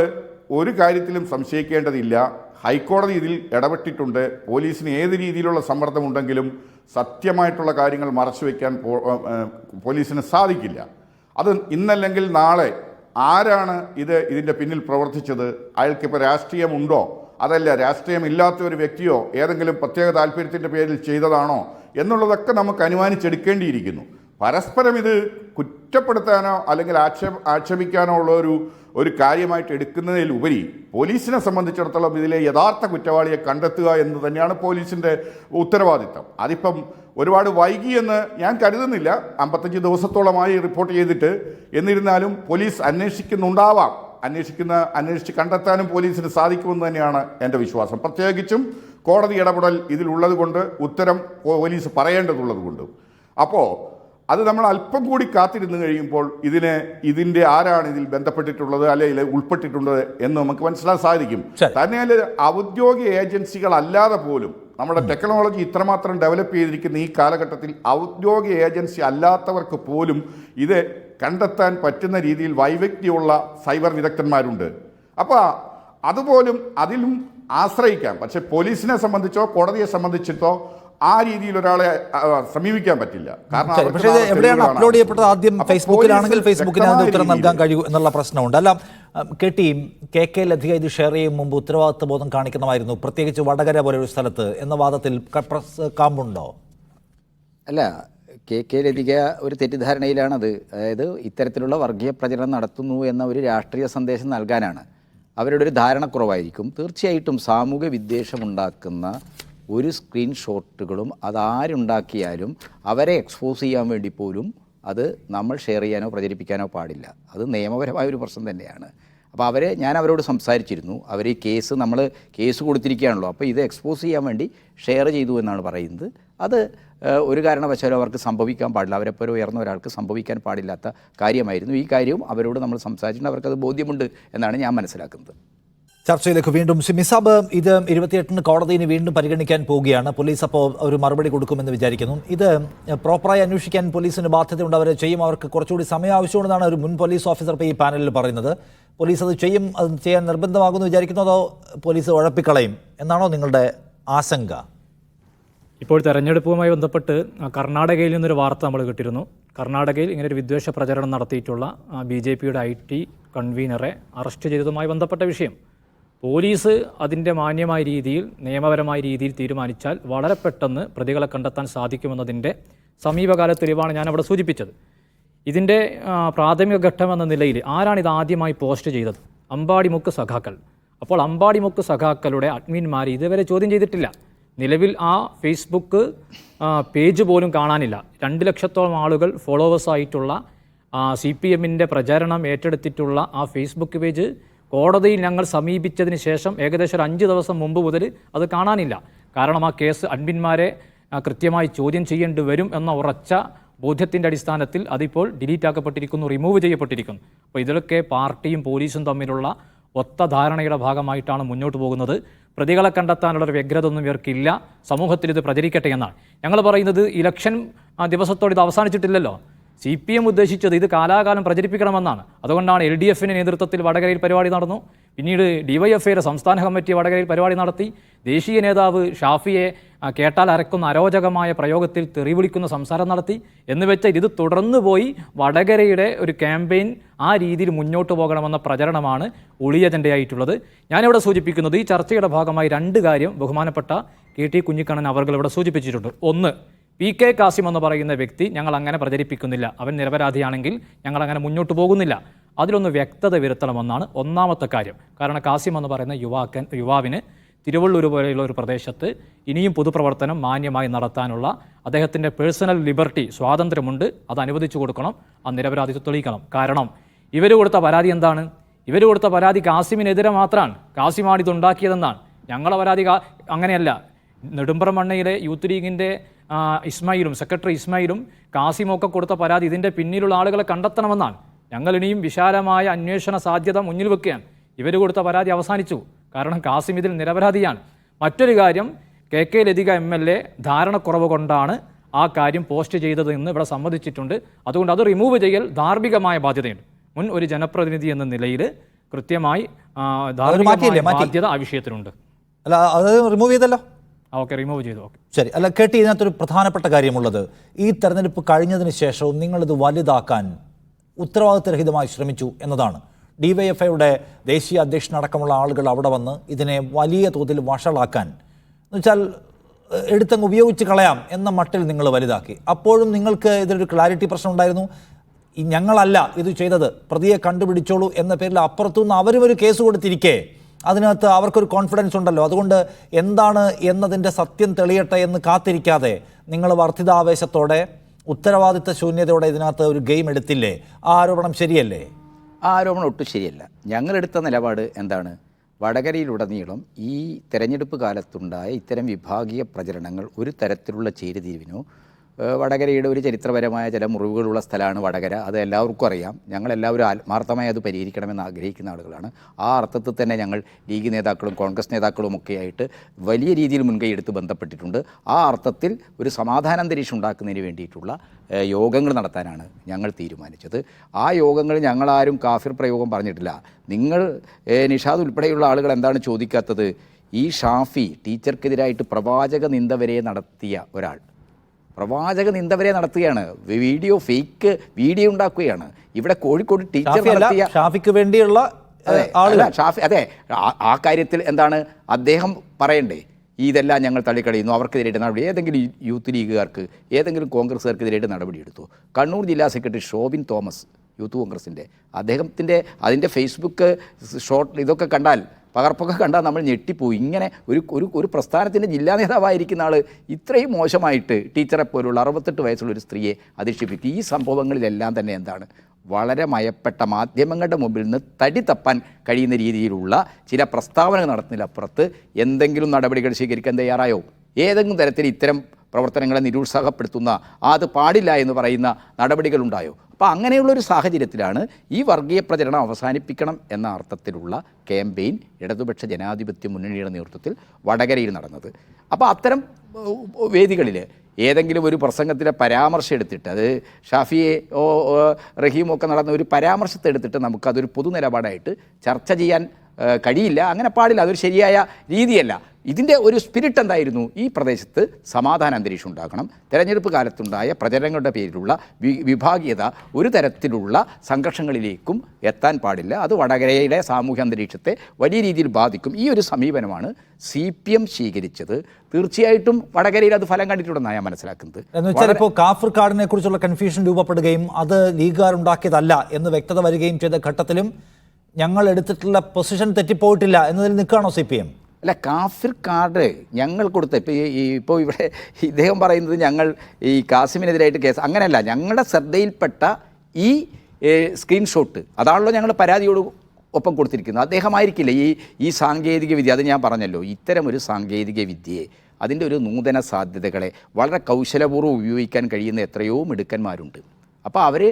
ഒരു കാര്യത്തിലും സംശയിക്കേണ്ടതില്ല. ഹൈക്കോടതി ഇതിൽ ഇടപെട്ടിട്ടുണ്ട്. പോലീസിന് ഏത് രീതിയിലുള്ള സമ്മർദ്ദമുണ്ടെങ്കിലും സത്യമായിട്ടുള്ള കാര്യങ്ങൾ മറച്ചുവെക്കാൻ പോലീസിന് സാധിക്കില്ല. അത് ഇന്നല്ലെങ്കിൽ നാളെ ആരാണ് ഇതിൻ്റെ പിന്നിൽ പ്രവർത്തിച്ചത്, അയാൾക്കിപ്പോൾ രാഷ്ട്രീയമുണ്ടോ അതല്ല രാഷ്ട്രീയമില്ലാത്ത ഒരു വ്യക്തിയോ ഏതെങ്കിലും പ്രത്യേക താല്പര്യത്തിൻ്റെ പേരിൽ ചെയ്തതാണോ എന്നുള്ളതൊക്കെ നമുക്ക് അനുമാനിച്ചെടുക്കേണ്ടിയിരിക്കുന്നു. പരസ്പരം ഇത് കുറ്റപ്പെടുത്താനോ അല്ലെങ്കിൽ ആക്ഷേപിക്കാനോ ഉള്ള ഒരു കാര്യമായിട്ട് എടുക്കുന്നതിലുപരി പോലീസിനെ സംബന്ധിച്ചിടത്തോളം ഇതിലെ യഥാർത്ഥ കുറ്റവാളിയെ കണ്ടെത്തുക എന്ന് തന്നെയാണ് പോലീസിൻ്റെ ഉത്തരവാദിത്തം. അതിപ്പം ഒരുപാട് വൈകിയെന്ന് ഞാൻ കരുതുന്നില്ല. 55 ദിവസത്തോളമായി റിപ്പോർട്ട് ചെയ്തിട്ട്. എന്നിരുന്നാലും പോലീസ് അന്വേഷിക്കുന്നുണ്ടാവാം. അന്വേഷിച്ച് കണ്ടെത്താനും പോലീസിന് സാധിക്കുമെന്ന് തന്നെയാണ് എൻ്റെ വിശ്വാസം. പ്രത്യേകിച്ചും കോടതി ഇടപെടൽ ഇതിലുള്ളത് കൊണ്ട്, ഉത്തരം പോലീസ് പറയേണ്ടതുള്ളത് കൊണ്ട്. അപ്പോൾ അത് നമ്മൾ അല്പം കൂടി കാത്തിരുന്ന് കഴിയുമ്പോൾ ഇതിൻ്റെ ആരാണ് ഇതിൽ ബന്ധപ്പെട്ടിട്ടുള്ളത് അല്ലെങ്കിൽ ഉൾപ്പെട്ടിട്ടുള്ളത് എന്ന് നമുക്ക് മനസ്സിലാക്കാൻ സാധിക്കും. തന്നെയല്ല, ഔദ്യോഗിക ഏജൻസികളല്ലാതെ പോലും നമ്മുടെ ടെക്നോളജി ഇത്രമാത്രം ഡെവലപ്പ് ചെയ്തിരിക്കുന്ന ഈ കാലഘട്ടത്തിൽ ഔദ്യോഗിക ഏജൻസി അല്ലാത്തവർക്ക് പോലും ഇത് കണ്ടെത്താൻ പറ്റുന്ന രീതിയിൽ വൈദഗ്ധ്യമുള്ള സൈബർ വിദഗ്ധന്മാരുണ്ട്. അപ്പോൾ അതുപോലും അതിലും ആശ്രയിക്കാം. പക്ഷെ പോലീസിനെ സംബന്ധിച്ചോ കോടതിയെ സംബന്ധിച്ചിട്ടോ ആ രീതിയിൽ ഒരാളെ സമീപിക്കാൻ പറ്റില്ല. കാരണം എവിടെയാണ് അപ്ലോഡ് ചെയ്യപ്പെട്ടത്? ആദ്യം ഫേസ്ബുക്കിലാണെങ്കിൽ ഫേസ്ബുക്കിന് അതിന് ഉത്തരം നൽകാൻ കഴിയൂ എന്നുള്ള പ്രശ്നമുണ്ട്. അല്ല കെ ലതിക ഇത് ഷെയർ ചെയ്യും മുമ്പ് ഉത്തരവാദിത്വ ബോധം കാണിക്കുന്നതായിരുന്നു, പ്രത്യേകിച്ച് വടകര പോലെ ഒരു സ്ഥലത്ത് എന്ന വാദത്തിൽ കാമ്പുണ്ടോ? അല്ല, കെ ലതിക ഒരു തെറ്റിദ്ധാരണയിലാണത്. അതായത് ഇത്തരത്തിലുള്ള വർഗീയ പ്രചരണം നടത്തുന്നു എന്ന ഒരു രാഷ്ട്രീയ സന്ദേശം നൽകാനാണ്. അവരുടെ ഒരു ധാരണക്കുറവായിരിക്കും. തീർച്ചയായിട്ടും സാമൂഹ്യ വിദ്വേഷമുണ്ടാക്കുന്ന ഒരു സ്ക്രീൻഷോട്ടുകളും അതാരുണ്ടാക്കിയാലും അവരെ എക്സ്പോസ് ചെയ്യാൻ വേണ്ടി പോലും അത് നമ്മൾ ഷെയർ ചെയ്യാനോ പ്രചരിപ്പിക്കാനോ പാടില്ല. അത് നിയമപരമായ ഒരു പ്രശ്നം തന്നെയാണ്. അപ്പോൾ ഞാൻ അവരോട് സംസാരിച്ചിരുന്നു. അവർ ഈ കേസ് കൊടുത്തിരിക്കുകയാണല്ലോ, അപ്പോൾ ഇത് എക്സ്പോസ് ചെയ്യാൻ വേണ്ടി ഷെയർ ചെയ്തു എന്നാണ് പറയുന്നത്. അത് ഒരു കാരണവശാലും അവർക്ക് സംഭവിക്കാൻ പാടില്ല. അവരെപ്പോലെ ഉയർന്ന ഒരാൾക്ക് സംഭവിക്കാൻ പാടില്ലാത്ത കാര്യമായിരുന്നു. ഈ കാര്യവും അവരോട് നമ്മൾ സംസാരിച്ചിട്ടുണ്ട്. അവർക്കത് ബോധ്യമുണ്ട് എന്നാണ് ഞാൻ മനസ്സിലാക്കുന്നത്. ചർച്ചയിലേക്ക് വീണ്ടും മിസാബ്, ഇത് 28-ന് കോടതിയിൽ വീണ്ടും പരിഗണിക്കാൻ പോവുകയാണ്. പോലീസ് അപ്പോൾ ഒരു മറുപടി കൊടുക്കുമെന്ന് വിചാരിക്കുന്നു. ഇത് പ്രോപ്പറായി അന്വേഷിക്കാൻ പോലീസിന് ബാധ്യതയുണ്ട്, അവരെ ചെയ്യും. അവർക്ക് കുറച്ചുകൂടി സമയം ആവശ്യമുണ്ടെന്നാണ് ഒരു മുൻ പോലീസ് ഓഫീസർ ഇപ്പോൾ ഈ പാനലിൽ പറയുന്നത്. പോലീസ് അത് ചെയ്യും, അത് ചെയ്യാൻ നിർബന്ധമാകുമെന്ന് വിചാരിക്കുന്നു, അതോ പോലീസ് ഉഴപ്പിക്കളയും എന്നാണോ നിങ്ങളുടെ ആശങ്ക? ഇപ്പോൾ തെരഞ്ഞെടുപ്പുമായി ബന്ധപ്പെട്ട് കർണാടകയിൽ നിന്നൊരു വാർത്ത നമ്മൾ കിട്ടിയിരുന്നു. കർണാടകയിൽ ഇങ്ങനെ ഒരു വിദ്വേഷ പ്രചരണം നടത്തിയിട്ടുള്ള BJPയുടെ IT കൺവീനറെ അറസ്റ്റ് ചെയ്തതുമായി ബന്ധപ്പെട്ട വിഷയം പോലീസ് അതിൻ്റെ മാന്യമായ രീതിയിൽ നിയമപരമായ രീതിയിൽ തീരുമാനിച്ചാൽ വളരെ പെട്ടെന്ന് പ്രതികളെ കണ്ടെത്താൻ സാധിക്കുമെന്നതിൻ്റെ സമീപകാല തെളിവാണ് ഞാൻ അവിടെ സൂചിപ്പിച്ചത്. ഇതിൻ്റെ പ്രാഥമിക ഘട്ടമെന്ന നിലയിൽ ആരാണിത് ആദ്യമായി പോസ്റ്റ് ചെയ്തത്? അമ്പാടിമുക്ക് സഖാക്കൾ. അപ്പോൾ അമ്പാടിമുക്ക് സഖാക്കളുടെ അഡ്മിന്മാർ ഇതുവരെ ചോദ്യം ചെയ്തിട്ടില്ല. നിലവിൽ ആ ഫേസ്ബുക്ക് പേജ് പോലും കാണാനില്ല. 2 ലക്ഷത്തോളം ആളുകൾ ഫോളോവേഴ്സായിട്ടുള്ള CPMൻ്റെ പ്രചാരണം ഏറ്റെടുത്തിട്ടുള്ള ആ ഫേസ്ബുക്ക് പേജ് കോടതിയിൽ ഞങ്ങൾ സമീപിച്ചതിന് ശേഷം ഏകദേശം ഒരു 5 ദിവസം മുമ്പ് മുതൽ അത് കാണാനില്ല. കാരണം ആ കേസ് അഡ്മിന്മാരെ കൃത്യമായി ചോദ്യം ചെയ്യേണ്ടി വരും എന്ന ഉറച്ച ബോധ്യത്തിൻ്റെ അടിസ്ഥാനത്തിൽ അതിപ്പോൾ ഡിലീറ്റ് ആക്കപ്പെട്ടിരിക്കുന്നു, റിമൂവ് ചെയ്യപ്പെട്ടിരിക്കുന്നു. അപ്പോൾ ഇതിലൊക്കെ പാർട്ടിയും പോലീസും തമ്മിലുള്ള ഒത്ത ധാരണയുടെ ഭാഗമായിട്ടാണ് മുന്നോട്ട് പോകുന്നത്. പ്രതികളെ കണ്ടെത്താനുള്ളൊരു വ്യഗ്രത ഒന്നും ഇവർക്കില്ല. സമൂഹത്തിൽ ഇത് പ്രചരിക്കട്ടെ എന്നാണ് ഞങ്ങൾ പറയുന്നത്. ഇലക്ഷൻ ദിവസത്തോടെ ഇത് അവസാനിച്ചിട്ടില്ലല്ലോ. CPM ഉദ്ദേശിച്ചത് ഇത് കാലാകാലം പ്രചരിപ്പിക്കണമെന്നാണ്. അതുകൊണ്ടാണ് LDFിൻ്റെ നേതൃത്വത്തിൽ വടകരയിൽ പരിപാടി നടന്നു. പിന്നീട് DYFIയുടെ സംസ്ഥാന കമ്മിറ്റി വടകരയിൽ പരിപാടി നടത്തി. ദേശീയ നേതാവ് ഷാഫിയെ കേട്ടാൽ അരക്കുന്ന അരോചകമായ പ്രയോഗത്തിൽ തെറിവിളിക്കുന്ന സംസാരം നടത്തി. എന്ന് വെച്ചാൽ ഇത് തുടർന്നു പോയി വടകരയുടെ ഒരു ക്യാമ്പയിൻ ആ രീതിയിൽ മുന്നോട്ട് പോകണമെന്ന പ്രചരണമാണ് ഒളി അജണ്ടയായിട്ടുള്ളത്. ഞാനിവിടെ സൂചിപ്പിക്കുന്നത് ഈ ചർച്ചയുടെ ഭാഗമായി 2 കാര്യം ബഹുമാനപ്പെട്ട KT കുഞ്ഞിക്കണ്ണൻ അവർ ഇവിടെ സൂചിപ്പിച്ചിട്ടുണ്ട്. ഒന്ന്, PK കാസിം എന്ന് പറയുന്ന വ്യക്തി ഞങ്ങൾ അങ്ങനെ പ്രചരിപ്പിക്കുന്നില്ല, അവൻ നിരപരാധിയാണെങ്കിൽ ഞങ്ങൾ അങ്ങനെ മുന്നോട്ട് പോകുന്നില്ല. അതിലൊന്ന് വ്യക്തത വരുത്തണമെന്നാണ് ഒന്നാമത്തെ കാര്യം. കാരണം കാസിം എന്ന് പറയുന്ന യുവാവിന് തിരുവള്ളൂർ പോലെയുള്ള ഒരു പ്രദേശത്ത് ഇനിയും പൊതുപ്രവർത്തനം മാന്യമായി നടത്താനുള്ള അദ്ദേഹത്തിൻ്റെ പേഴ്സണൽ ലിബർട്ടി, സ്വാതന്ത്ര്യമുണ്ട്. അത് അനുവദിച്ചു കൊടുക്കണം, ആ നിരപരാധിത്വം തെളിയിക്കണം. കാരണം ഇവർ കൊടുത്ത പരാതി എന്താണ്? ഇവർ കൊടുത്ത പരാതി കാസിമിനെതിരെ മാത്രമാണ്. കാസിമാണ് ഇതുണ്ടാക്കിയതെന്നാണ്. ഞങ്ങളെ പരാതി അങ്ങനെയല്ല. നെടുമ്പ്രം മണ്ണയിലെ യൂത്ത് ലീഗിൻ്റെ ഇസ്മായിലും സെക്രട്ടറി ഇസ്മായിലും കാസിമൊക്കെ കൊടുത്ത പരാതി ഇതിൻ്റെ പിന്നിലുള്ള ആളുകളെ കണ്ടെത്തണമെന്നാണ്. ഞങ്ങൾ ഇനിയും വിശാലമായ അന്വേഷണ സാധ്യത മുന്നിൽ വെക്കുകയാണ്. ഇവർ കൊടുത്ത പരാതി അവസാനിച്ചു. കാരണം കാസിം ഇതിൽ നിരപരാധിയാണ്. മറ്റൊരു കാര്യം, KK ലതിക MLA ധാരണക്കുറവ് കൊണ്ടാണ് ആ കാര്യം പോസ്റ്റ് ചെയ്തത് എന്ന് ഇവിടെ സമ്മതിച്ചിട്ടുണ്ട്. അതുകൊണ്ട് അത് റിമൂവ് ചെയ്യൽ ധാർമ്മികമായ ബാധ്യതയുണ്ട്. മുൻ ഒരു ജനപ്രതിനിധി എന്ന നിലയിൽ കൃത്യമായി ധാർമ്മികമായ ബാധ്യത ആ വിഷയത്തിലുണ്ട്. അല്ല, അത് റിമൂവ് ചെയ്തല്ലോ. ഓക്കെ, റിമൂവ് ചെയ്തു. ഓക്കെ, ശരി. അല്ല, കേട്ടി, ഇതിനകത്തൊരു പ്രധാനപ്പെട്ട കാര്യമുള്ളത്, ഈ തെരഞ്ഞെടുപ്പ് കഴിഞ്ഞതിന് ശേഷവും നിങ്ങളിത് വലുതാക്കാൻ ഉത്തരവാദിത്തരഹിതമായി ശ്രമിച്ചു എന്നതാണ്. DYFIയുടെ ദേശീയ അധ്യക്ഷനടക്കമുള്ള ആളുകൾ അവിടെ വന്ന് ഇതിനെ വലിയ തോതിൽ വഷളാക്കാൻ, എന്നുവെച്ചാൽ എടുത്തങ്ങ് ഉപയോഗിച്ച് കളയാം എന്ന മട്ടിൽ നിങ്ങൾ വലുതാക്കി. അപ്പോഴും നിങ്ങൾക്ക് ഇതിലൊരു ക്ലാരിറ്റി പ്രശ്നം ഉണ്ടായിരുന്നു. ഞങ്ങളല്ല ഇത് ചെയ്തത്, പ്രതിയെ കണ്ടുപിടിച്ചോളൂ എന്ന പേരിൽ അപ്പുറത്തുനിന്ന് അവരും ഒരു കേസ് കൊടുത്തിരിക്കേ അതിനകത്ത് അവർക്കൊരു കോൺഫിഡൻസ് ഉണ്ടല്ലോ. അതുകൊണ്ട് എന്താണ് എന്നതിൻ്റെ സത്യം തെളിയട്ടെ എന്ന് കാത്തിരിക്കാതെ നിങ്ങൾ വർദ്ധിതാവേശത്തോടെ ഉത്തരവാദിത്ത ശൂന്യതയോടെ ഇതിനകത്ത് ഒരു ഗെയിം എടുത്തില്ലേ? ആ ആരോപണം ശരിയല്ലേ? ആ ആരോപണം ഒട്ടും ശരിയല്ല. ഞങ്ങളെടുത്ത നിലപാട് എന്താണ്? വടകരയിലുടനീളം ഈ തെരഞ്ഞെടുപ്പ് കാലത്തുണ്ടായ ഇത്തരം വിഭാഗീയ പ്രചരണങ്ങൾ ഒരു തരത്തിലുള്ള ചേരിതിരിവിനോ, വടകരയുടെ ഒരു ചരിത്രപരമായ ചില മുറിവുകളുള്ള സ്ഥലമാണ് വടകര, അത് എല്ലാവർക്കും അറിയാം. ഞങ്ങളെല്ലാവരും ആത്മാർത്ഥമായി അത് പരിഹരിക്കണമെന്ന് ആഗ്രഹിക്കുന്ന ആളുകളാണ്. ആ അർത്ഥത്തിൽ തന്നെ ഞങ്ങൾ ലീഗ് നേതാക്കളും കോൺഗ്രസ് നേതാക്കളും ഒക്കെ ആയിട്ട് വലിയ രീതിയിൽ മുൻകൈ എടുത്ത് ബന്ധപ്പെട്ടിട്ടുണ്ട്. ആ അർത്ഥത്തിൽ ഒരു സമാധാനാന്തരീക്ഷം ഉണ്ടാക്കുന്നതിന് വേണ്ടിയിട്ടുള്ള യോഗങ്ങൾ നടത്താനാണ് ഞങ്ങൾ തീരുമാനിച്ചത്. ആ യോഗങ്ങളിൽ ഞങ്ങളാരും കാഫിർ പ്രയോഗം പറഞ്ഞിട്ടില്ല. നിങ്ങൾ നിഷാദ് ഉൾപ്പെടെയുള്ള ആളുകൾ എന്താണ് ചോദിക്കാത്തത്? ഈ ഷാഫി ടീച്ചർക്കെതിരായിട്ട് പ്രവാചക നിന്ദ വരെ നടത്തിയ ഒരാൾ, പ്രവാചക നിന്ദ വരെ നടത്തുകയാണ്, ഫേക്ക് വീഡിയോ ഉണ്ടാക്കുകയാണ്. ഇവിടെ കോഴിക്കോട് ടീച്ചർ നടത്തിയ ഷാഫിക്ക് വേണ്ടിയുള്ള ഷാഫി, അതെ, ആ കാര്യത്തിൽ എന്താണ് അദ്ദേഹം പറയണ്ടേ? ഇതെല്ലാം ഞങ്ങൾ തള്ളിക്കളയുന്നു, അവർക്കെതിരായിട്ട് നടപടി. ഏതെങ്കിലും യൂത്ത് ലീഗുകാർക്ക്, ഏതെങ്കിലും കോൺഗ്രസ്സുകാർക്കെതിരായിട്ട് നടപടിയെടുത്തു? കണ്ണൂർ ജില്ലാ സെക്രട്ടറി ഷോബിൻ തോമസ്, യൂത്ത് കോൺഗ്രസിൻ്റെ, അതിൻ്റെ ഫേസ്ബുക്ക് ഷോട്ട് ഇതൊക്കെ കണ്ടാൽ, പകർപ്പൊക്കെ കണ്ടാൽ നമ്മൾ ഞെട്ടിപ്പോയി. ഇങ്ങനെ ഒരു പ്രസ്ഥാനത്തിൻ്റെ ജില്ലാ നേതാവായിരിക്കുന്ന ആൾ ഇത്രയും മോശമായിട്ട് ടീച്ചറെ പോലുള്ള 68 വയസ്സുള്ള ഒരു സ്ത്രീയെ അധിക്ഷേപിക്കും. ഈ സംഭവങ്ങളിലെല്ലാം തന്നെ എന്താണ്, വളരെ മയപ്പെട്ട മാധ്യമങ്ങളുടെ മുമ്പിൽ നിന്ന് തടി തപ്പാൻ കഴിയുന്ന രീതിയിലുള്ള ചില പ്രസ്താവനകൾ നടത്തുന്നതിലപ്പുറത്ത് എന്തെങ്കിലും നടപടികൾ സ്വീകരിക്കാൻ തയ്യാറായോ? ഏതെങ്കിലും തരത്തിൽ ഇത്തരം പ്രവർത്തനങ്ങളെ നിരുത്സാഹപ്പെടുത്തുന്ന, അത് പാടില്ല എന്ന് പറയുന്ന നടപടികളുണ്ടായോ? അപ്പോൾ അങ്ങനെയുള്ളൊരു സാഹചര്യത്തിലാണ് ഈ വർഗീയ പ്രചരണം അവസാനിപ്പിക്കണം എന്ന അർത്ഥത്തിലുള്ള ക്യാമ്പയിൻ ഇടതുപക്ഷ ജനാധിപത്യ മുന്നണിയുടെ നേതൃത്വത്തിൽ വടകരയിൽ നടന്നത്. അപ്പോൾ അത്തരം വേദികളിൽ ഏതെങ്കിലും ഒരു പ്രസംഗത്തിലെ പരാമർശം എടുത്തിട്ട്, അത് ഷാഫിയെ റഹീമൊക്കെ നടന്ന ഒരു പരാമർശത്തെ എടുത്തിട്ട് നമുക്കതൊരു പൊതു നിലപാടായിട്ട് ചർച്ച ചെയ്യാൻ കഴിയില്ല. അങ്ങനെ പാടില്ല, അതൊരു ശരിയായ രീതിയല്ല. ഇതിൻ്റെ ഒരു സ്പിരിറ്റ് എന്തായിരുന്നു? ഈ പ്രദേശത്ത് സമാധാന അന്തരീക്ഷം ഉണ്ടാക്കണം. തെരഞ്ഞെടുപ്പ് കാലത്തുണ്ടായ പ്രചരണങ്ങളുടെ പേരിലുള്ള വിഭാഗീയത ഒരു തരത്തിലുള്ള സംഘർഷങ്ങളിലേക്കും എത്താൻ പാടില്ല. അത് വടകരയുടെ സാമൂഹ്യ അന്തരീക്ഷത്തെ വലിയ രീതിയിൽ ബാധിക്കും. ഈ ഒരു സമീപനമാണ് CPM സ്വീകരിച്ചത്. തീർച്ചയായിട്ടും വടകരയിൽ അത് ഫലം കണ്ടിട്ടുണ്ടെന്നാണ് ഞാൻ മനസ്സിലാക്കുന്നത്. എന്ന് വെച്ചാൽ ഇപ്പോൾ കാഫർ കാർഡിനെ കുറിച്ചുള്ള കൺഫ്യൂഷൻ രൂപപ്പെടുകയും അത് ലീഗുകാരുണ്ടാക്കിയതല്ല എന്ന് വ്യക്തത വരികയും ചെയ്ത ഘട്ടത്തിലും ഞങ്ങൾ എടുത്തിട്ടുള്ള പൊസിഷൻ തെറ്റിപ്പോയിട്ടില്ല എന്നതിൽ നിൽക്കുകയാണോ CPM? അല്ല, കാഫിർ കാർഡ് ഞങ്ങൾ കൊടുത്ത ഇപ്പോൾ ഇവിടെ ഇദ്ദേഹം പറയുന്നത് ഞങ്ങൾ ഈ കാസിമിനെതിരായിട്ട് കേസ്, അങ്ങനെയല്ല. ഞങ്ങളുടെ ശ്രദ്ധയിൽപ്പെട്ട ഈ സ്ക്രീൻഷോട്ട് അതാണല്ലോ ഞങ്ങൾ പരാതിയോട് ഒപ്പം കൊടുത്തിരിക്കുന്നത്. അദ്ദേഹമായിരിക്കില്ല ഈ സാങ്കേതിക വിദ്യ, അത് ഞാൻ പറഞ്ഞല്ലോ, ഇത്തരം ഒരു സാങ്കേതിക വിദ്യയെ, അതിൻ്റെ ഒരു നൂതന സാധ്യതകളെ വളരെ കൗശലപൂർവ്വം ഉപയോഗിക്കാൻ കഴിയുന്ന എത്രയോ മിടുക്കന്മാരുണ്ട്. അപ്പോൾ അവർ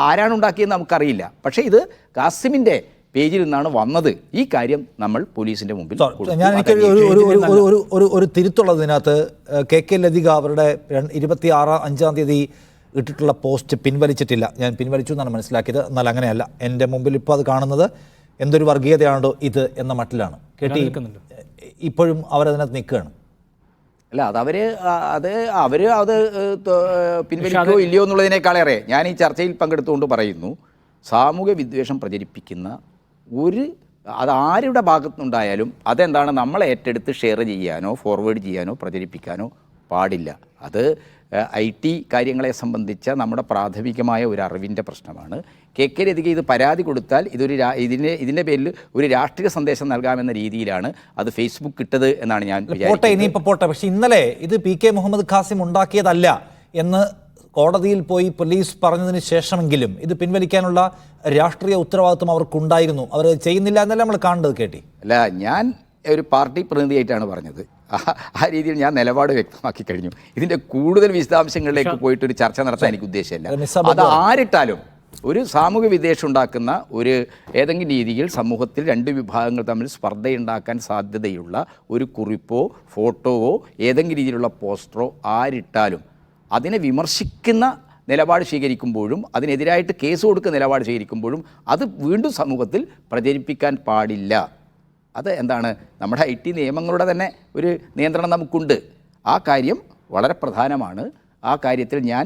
ആരാണ് ഉണ്ടാക്കിയെന്ന് നമുക്കറിയില്ല. പക്ഷേ ഇത് കാസിമിൻ്റെ പേജിൽ നിന്നാണ് വന്നത്. ഈ കാര്യം നമ്മൾ പോലീസിൻ്റെ മുമ്പിൽ ഞാൻ ഒരു തിരുത്തുള്ളതിനകത്ത് KK ലതിക അവരുടെ 26-5 തീയതി ഇട്ടിട്ടുള്ള പോസ്റ്റ് പിൻവലിച്ചിട്ടില്ല. ഞാൻ പിൻവലിച്ചു എന്നാണ് മനസ്സിലാക്കിയത്. എന്നാൽ അങ്ങനെയല്ല. എൻ്റെ മുമ്പിൽ ഇപ്പോൾ അത് കാണുന്നത് എന്തൊരു വർഗീയതയാണോ ഇത് എന്ന മട്ടിലാണ്. കേട്ടി ഇപ്പോഴും അവരതിനകത്ത് നിൽക്കുകയാണ്. അല്ല, അവർ അത് പിൻവലിക്കുകയോ ഇല്ലയോ എന്നുള്ളതിനേക്കാളേറെ ഞാൻ ഈ ചർച്ചയിൽ പങ്കെടുത്തുകൊണ്ട് പറയുന്നു, സാമൂഹ്യ വിദ്വേഷം പ്രചരിപ്പിക്കുന്ന അത് ആരുടെ ഭാഗത്തുനിന്നുണ്ടായാലും അതെന്താണ്, നമ്മൾ ഏറ്റെടുത്ത് ഷെയർ ചെയ്യാനോ ഫോർവേഡ് ചെയ്യാനോ പ്രചരിപ്പിക്കാനോ പാടില്ല. അത് IT കാര്യങ്ങളെ സംബന്ധിച്ച നമ്മുടെ പ്രാഥമികമായ ഒരു അറിവിൻ്റെ പ്രശ്നമാണ്. KK ലതിക ഇത് പരാതി കൊടുത്താൽ ഇതിൻ്റെ പേരിൽ ഒരു രാഷ്ട്രീയ സന്ദേശം നൽകാമെന്ന രീതിയിലാണ് അത് ഫേസ്ബുക്ക് ഇട്ടത് എന്നാണ് ഞാൻ പോട്ടെ. പക്ഷേ ഇന്നലെ ഇത് PK മുഹമ്മദ് ഖാസിം ഉണ്ടാക്കിയതല്ല എന്ന് കോടതിയിൽ പോയി പോലീസ് പറഞ്ഞതിന് ശേഷമെങ്കിലും ഇത് പിൻവലിക്കാനുള്ള രാഷ്ട്രീയ ഉത്തരവാദിത്വം അവർക്കുണ്ടായിരുന്നു. അവർ ചെയ്യുന്നില്ല എന്നല്ല നമ്മൾ കാണേണ്ടത്. കേട്ടി അല്ല, ഞാൻ ഒരു പാർട്ടി പ്രതിനിധിയായിട്ടാണ് പറഞ്ഞത്. ആ രീതിയിൽ ഞാൻ നിലപാട് വ്യക്തമാക്കി കഴിഞ്ഞു. ഇതിൻ്റെ കൂടുതൽ വിശദാംശങ്ങളിലേക്ക് പോയിട്ടൊരു ചർച്ച നടത്താൻ എനിക്ക് ഉദ്ദേശമില്ല. അത് ആരിട്ടാലും ഒരു സാമൂഹ്യ വിദ്വേഷം ഉണ്ടാക്കുന്ന ഒരു ഏതെങ്കിലും രീതിയിൽ സമൂഹത്തിൽ രണ്ട് വിഭാഗങ്ങൾ തമ്മിൽ സ്പർദ്ധയുണ്ടാക്കാൻ സാധ്യതയുള്ള ഒരു കുറിപ്പോ ഫോട്ടോവോ ഏതെങ്കിലും രീതിയിലുള്ള പോസ്റ്ററോ ആരിട്ടാലും അതിനെ വിമർശിക്കുന്ന നിലപാട് സ്വീകരിക്കുമ്പോഴും അതിനെതിരായിട്ട് കേസ് കൊടുക്കുന്ന നിലപാട് സ്വീകരിക്കുമ്പോഴും അത് വീണ്ടും സമൂഹത്തിൽ പ്രചരിപ്പിക്കാൻ പാടില്ല. അത് എന്താണ്, നമ്മുടെ IT നിയമങ്ങളുടെ തന്നെ ഒരു നിയന്ത്രണം നമുക്കുണ്ട്. ആ കാര്യം വളരെ പ്രധാനമാണ്. ആ കാര്യത്തിൽ ഞാൻ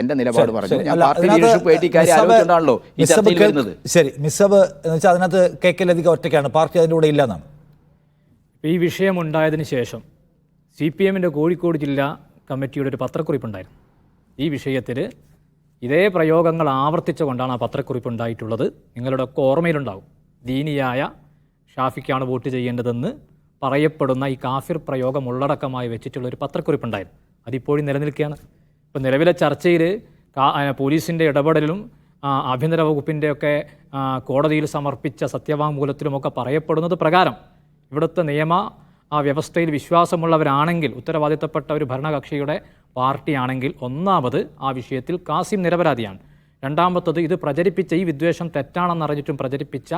എൻ്റെ നിലപാട് പറഞ്ഞു. ഞാൻ പാർട്ടി ലീഡർഷിപ്പ് ആയിട്ട് ഈ കാര്യം ആലോചിച്ചുകൊണ്ടാണല്ലോ ഈ ചർച്ചയിൽ വരുന്നത്. ശരി, മിസബ് എന്ന് വെച്ചാൽ അതിനകത്ത് KK ലതിക ഒറ്റയ്ക്കാണ്, പാർട്ടി അതിൻ്റെ കൂടെ ഇല്ലെന്നാണ്. ഈ വിഷയം ഉണ്ടായതിനു ശേഷം CPM-ൻ്റെ കോഴിക്കോട് ജില്ലാ കമ്മിറ്റിയുടെ ഒരു പത്രക്കുറിപ്പുണ്ടായിരുന്നു. ഈ വിഷയത്തിൽ ഇതേ പ്രയോഗങ്ങൾ ആവർത്തിച്ചുകൊണ്ടാണ് ആ പത്രക്കുറിപ്പ് ഉണ്ടായിട്ടുള്ളത്. നിങ്ങളുടെ ഒക്കെ ഓർമ്മയിലുണ്ടാവും. ദീനിയായ ഷാഫിക്കാണ് വോട്ട് ചെയ്യേണ്ടതെന്ന് പറയപ്പെടുന്ന ഈ കാഫിർ പ്രയോഗം ഉള്ളടക്കമായി വെച്ചിട്ടുള്ളൊരു പത്രക്കുറിപ്പുണ്ടായിരുന്നു. അതിപ്പോഴും നിലനിൽക്കുകയാണ്. ഇപ്പോൾ നിലവിലെ ചർച്ചയിൽ പോലീസിൻ്റെ ഇടപെടലും ആഭ്യന്തര വകുപ്പിൻ്റെയൊക്കെ കോടതിയിൽ സമർപ്പിച്ച സത്യവാങ്മൂലത്തിലുമൊക്കെ പറയപ്പെടുന്നത് പ്രകാരം ഇവിടുത്തെ നിയമ വ്യവസ്ഥയിൽ വിശ്വാസമുള്ളവരാണെങ്കിൽ, ഉത്തരവാദിത്തപ്പെട്ട ഒരു ഭരണകക്ഷിയുടെ പാർട്ടിയാണെങ്കിൽ, ഒന്നാമത് ആ വിഷയത്തിൽ കാസിം നിരപരാധിയാണ്. രണ്ടാമത്തത് ഇത് പ്രചരിപ്പിച്ച ഈ വിദ്വേഷം തെറ്റാണെന്നറിഞ്ഞിട്ടും പ്രചരിപ്പിച്ച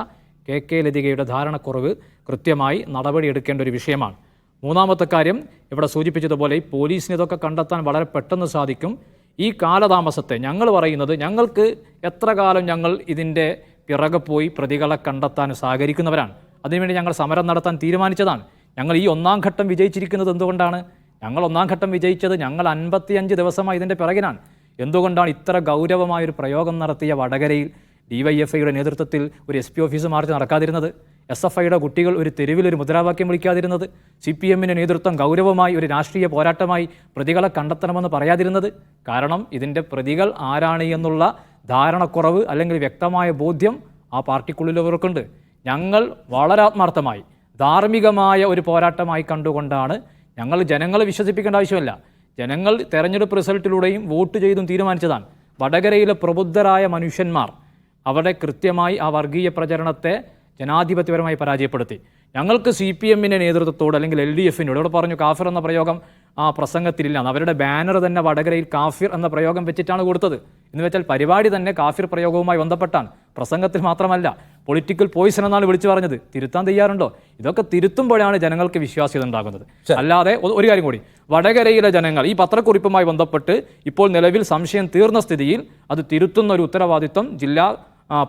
KK ലതികയുടെ ധാരണക്കുറവ് കൃത്യമായി നടപടിയെടുക്കേണ്ട ഒരു വിഷയമാണ്. മൂന്നാമത്തെ കാര്യം, ഇവിടെ സൂചിപ്പിച്ചതുപോലെ ഈ പോലീസിന് ഇതൊക്കെ കണ്ടെത്താൻ വളരെ പെട്ടെന്ന് സാധിക്കും. ഈ കാലതാമസത്തെ ഞങ്ങൾ പറയുന്നത്, ഞങ്ങൾക്ക് എത്ര കാലം ഞങ്ങൾ ഇതിൻ്റെ പിറകെ പോയി പ്രതികളെ കണ്ടെത്താൻ സഹകരിക്കുന്നവരാണ്. അതിനുവേണ്ടി ഞങ്ങൾ സമരം നടത്താൻ തീരുമാനിച്ചതാണ്. ഞങ്ങൾ ഈ 1-ാം ഘട്ടം വിജയിച്ചിരിക്കുന്നത് എന്തുകൊണ്ടാണ്? ഞങ്ങൾ 1-ാം ഘട്ടം വിജയിച്ചത് ഞങ്ങൾ 55 ദിവസമായി ഇതിൻ്റെ പിറകിനാണ്. എന്തുകൊണ്ടാണ് ഇത്ര ഗൗരവമായൊരു പ്രയോഗം നടത്തിയ വടകരയിൽ DYFIയുടെ നേതൃത്വത്തിൽ ഒരു SP ഓഫീസ് മാർച്ച് നടക്കാതിരുന്നത്? SFIയുടെ കുട്ടികൾ ഒരു തെരുവിലൊരു മുദ്രാവാക്യം വിളിക്കാതിരുന്നത്? CPM-ൻ്റെ നേതൃത്വം ഗൗരവമായി ഒരു രാഷ്ട്രീയ പോരാട്ടമായി പ്രതികളെ കണ്ടെത്തണമെന്ന് പറയാതിരുന്നത്? കാരണം ഇതിൻ്റെ പ്രതികൾ ആരാണ് എന്നുള്ള ധാരണക്കുറവ് അല്ലെങ്കിൽ വ്യക്തമായ ബോധ്യം ആ പാർട്ടിക്കുള്ളിലവർക്കുണ്ട്. ഞങ്ങൾ വളരെ ആത്മാർത്ഥമായി ധാർമ്മികമായ ഒരു പോരാട്ടമായി കണ്ടുകൊണ്ടാണ് ഞങ്ങൾ ജനങ്ങളെ വിശ്വസിപ്പിക്കേണ്ട ആവശ്യമില്ല. ജനങ്ങൾ തെരഞ്ഞെടുപ്പ് റിസൾട്ടിലൂടെയും വോട്ട് ചെയ്തും തീരുമാനിച്ചതാണ്. വടകരയിലെ പ്രബുദ്ധരായ മനുഷ്യന്മാർ അവിടെ കൃത്യമായി ആ വർഗീയ പ്രചരണത്തെ ജനാധിപത്യപരമായി പരാജയപ്പെടുത്തി. ഞങ്ങൾക്ക് CPM-ൻ്റെ നേതൃത്വത്തോട് അല്ലെങ്കിൽ LDF-നോട് ഇവിടെ പറഞ്ഞു കാഫിർ എന്ന പ്രയോഗം ആ പ്രസംഗത്തിലില്ല. അവരുടെ ബാനർ തന്നെ വടകരയിൽ കാഫിർ എന്ന പ്രയോഗം വെച്ചിട്ടാണ് കൊടുത്തത്. എന്ന് വെച്ചാൽ പരിപാടി തന്നെ കാഫിർ പ്രയോഗവുമായി ബന്ധപ്പെട്ടാണ്, പ്രസംഗത്തിൽ മാത്രമല്ല. പൊളിറ്റിക്കൽ പോയിസൺ എന്നാണ് വിളിച്ചു പറഞ്ഞത്. തിരുത്താൻ തയ്യാറുണ്ടോ? ഇതൊക്കെ തിരുത്തുമ്പോഴാണ് ജനങ്ങൾക്ക് വിശ്വാസ്യത ഉണ്ടാകുന്നത്. അല്ലാതെ ഒരു കാര്യം കൂടി, വടകരയിലെ ജനങ്ങൾ ഈ പത്രക്കുറിപ്പുമായി ബന്ധപ്പെട്ട് ഇപ്പോൾ നിലവിൽ സംശയം തീർന്ന സ്ഥിതിയിൽ അത് തിരുത്തുന്ന ഒരു ഉത്തരവാദിത്വം ജില്ലാ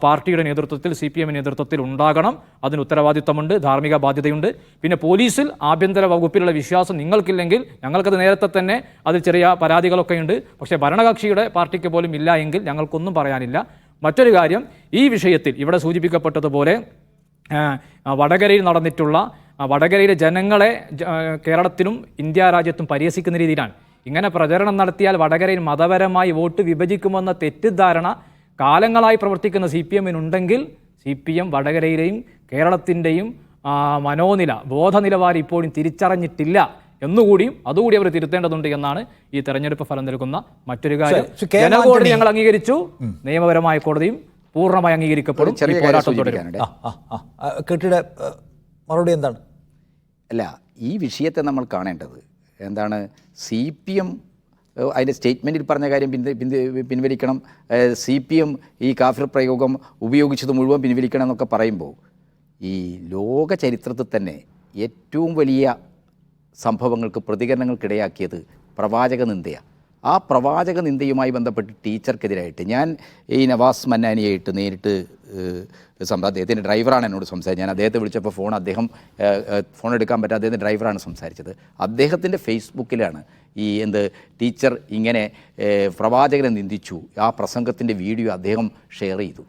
പാർട്ടിയുടെ നേതൃത്വത്തിൽ CPM നേതൃത്വത്തിൽ ഉണ്ടാകണം. അതിന് ഉത്തരവാദിത്തമുണ്ട്, ധാർമ്മിക ബാധ്യതയുണ്ട്. പിന്നെ പോലീസിൽ ആഭ്യന്തര വകുപ്പിലുള്ള വിശ്വാസം നിങ്ങൾക്കില്ലെങ്കിൽ, ഞങ്ങൾക്കത് നേരത്തെ തന്നെ അതിൽ ചെറിയ പരാതികളൊക്കെ ഉണ്ട്, പക്ഷേ ഭരണകക്ഷിയുടെ പാർട്ടിക്ക് പോലും ഇല്ല എങ്കിൽ ഞങ്ങൾക്കൊന്നും പറയാനില്ല. മറ്റൊരു കാര്യം, ഈ വിഷയത്തിൽ ഇവിടെ സൂചിപ്പിക്കപ്പെട്ടതുപോലെ വടകരയിൽ നടന്നിട്ടുള്ള വടകരയിലെ ജനങ്ങളെ കേരളത്തിലും ഇന്ത്യ രാജ്യത്തും പരിഹസിക്കുന്ന രീതിയിലാണ്. ഇങ്ങനെ പ്രചരണം നടത്തിയാൽ വടകരയിൽ മതപരമായി വോട്ട് വിഭജിക്കുമെന്ന തെറ്റിദ്ധാരണ കാലങ്ങളായി പ്രവർത്തിക്കുന്ന CPM-നുണ്ടെങ്കിൽ CPM വടകരയിലെയും കേരളത്തിൻ്റെയും മനോനില, ബോധനിലവാരം ഇപ്പോഴും തിരിച്ചറിഞ്ഞിട്ടില്ല എന്നുകൂടിയും അതുകൂടി അവർ തിരുത്തേണ്ടതുണ്ട് എന്നാണ് ഈ തെരഞ്ഞെടുപ്പ് ഫലം നൽകുന്ന മറ്റൊരു കാര്യം. ജനകോടതി ഞങ്ങൾ അംഗീകരിച്ചു, നിയമപരമായ കോടതിയും പൂർണ്ണമായി അംഗീകരിക്കപ്പെടും. പോരാട്ടം തുടരും. കെട്ടിയുടെ മറുപടി എന്താണ്? അല്ല, ഈ വിഷയത്തെ നമ്മൾ കാണേണ്ടത് എന്താണ്, CPM അതിൻ്റെ സ്റ്റേറ്റ്മെൻറ്റിൽ പറഞ്ഞ കാര്യം പിൻവലിക്കണം, CPM ഈ കാഫിർ പ്രയോഗം ഉപയോഗിച്ചത് മുഴുവൻ പിൻവലിക്കണം എന്നൊക്കെ പറയുമ്പോൾ, ഈ ലോക ചരിത്രത്തിൽ തന്നെ ഏറ്റവും വലിയ സംഭവങ്ങൾക്ക് പ്രതികരണങ്ങൾക്കിടയാക്കിയത് പ്രവാചക നിന്ദയാണ്. ആ പ്രവാചക നിന്ദയുമായി ബന്ധപ്പെട്ട് ടീച്ചർക്കെതിരായിട്ട് ഞാൻ ഈ നവാസ് മന്നാനിയായിട്ട് നേരിട്ട് അദ്ദേഹത്തിൻ്റെ ഡ്രൈവറാണ് എന്നോട് സംസാരിച്ചത്. ഞാൻ അദ്ദേഹത്തെ വിളിച്ചപ്പോൾ ഫോൺ എടുക്കാൻ പറ്റാതെ അദ്ദേഹത്തിൻ്റെ ഡ്രൈവറാണ് സംസാരിച്ചത്. അദ്ദേഹത്തിൻ്റെ ഫേസ്ബുക്കിലാണ് ഈ ടീച്ചർ ഇങ്ങനെ പ്രവാചകനെ നിന്ദിച്ചു, ആ പ്രസംഗത്തിൻ്റെ വീഡിയോ അദ്ദേഹം ഷെയർ ചെയ്തു.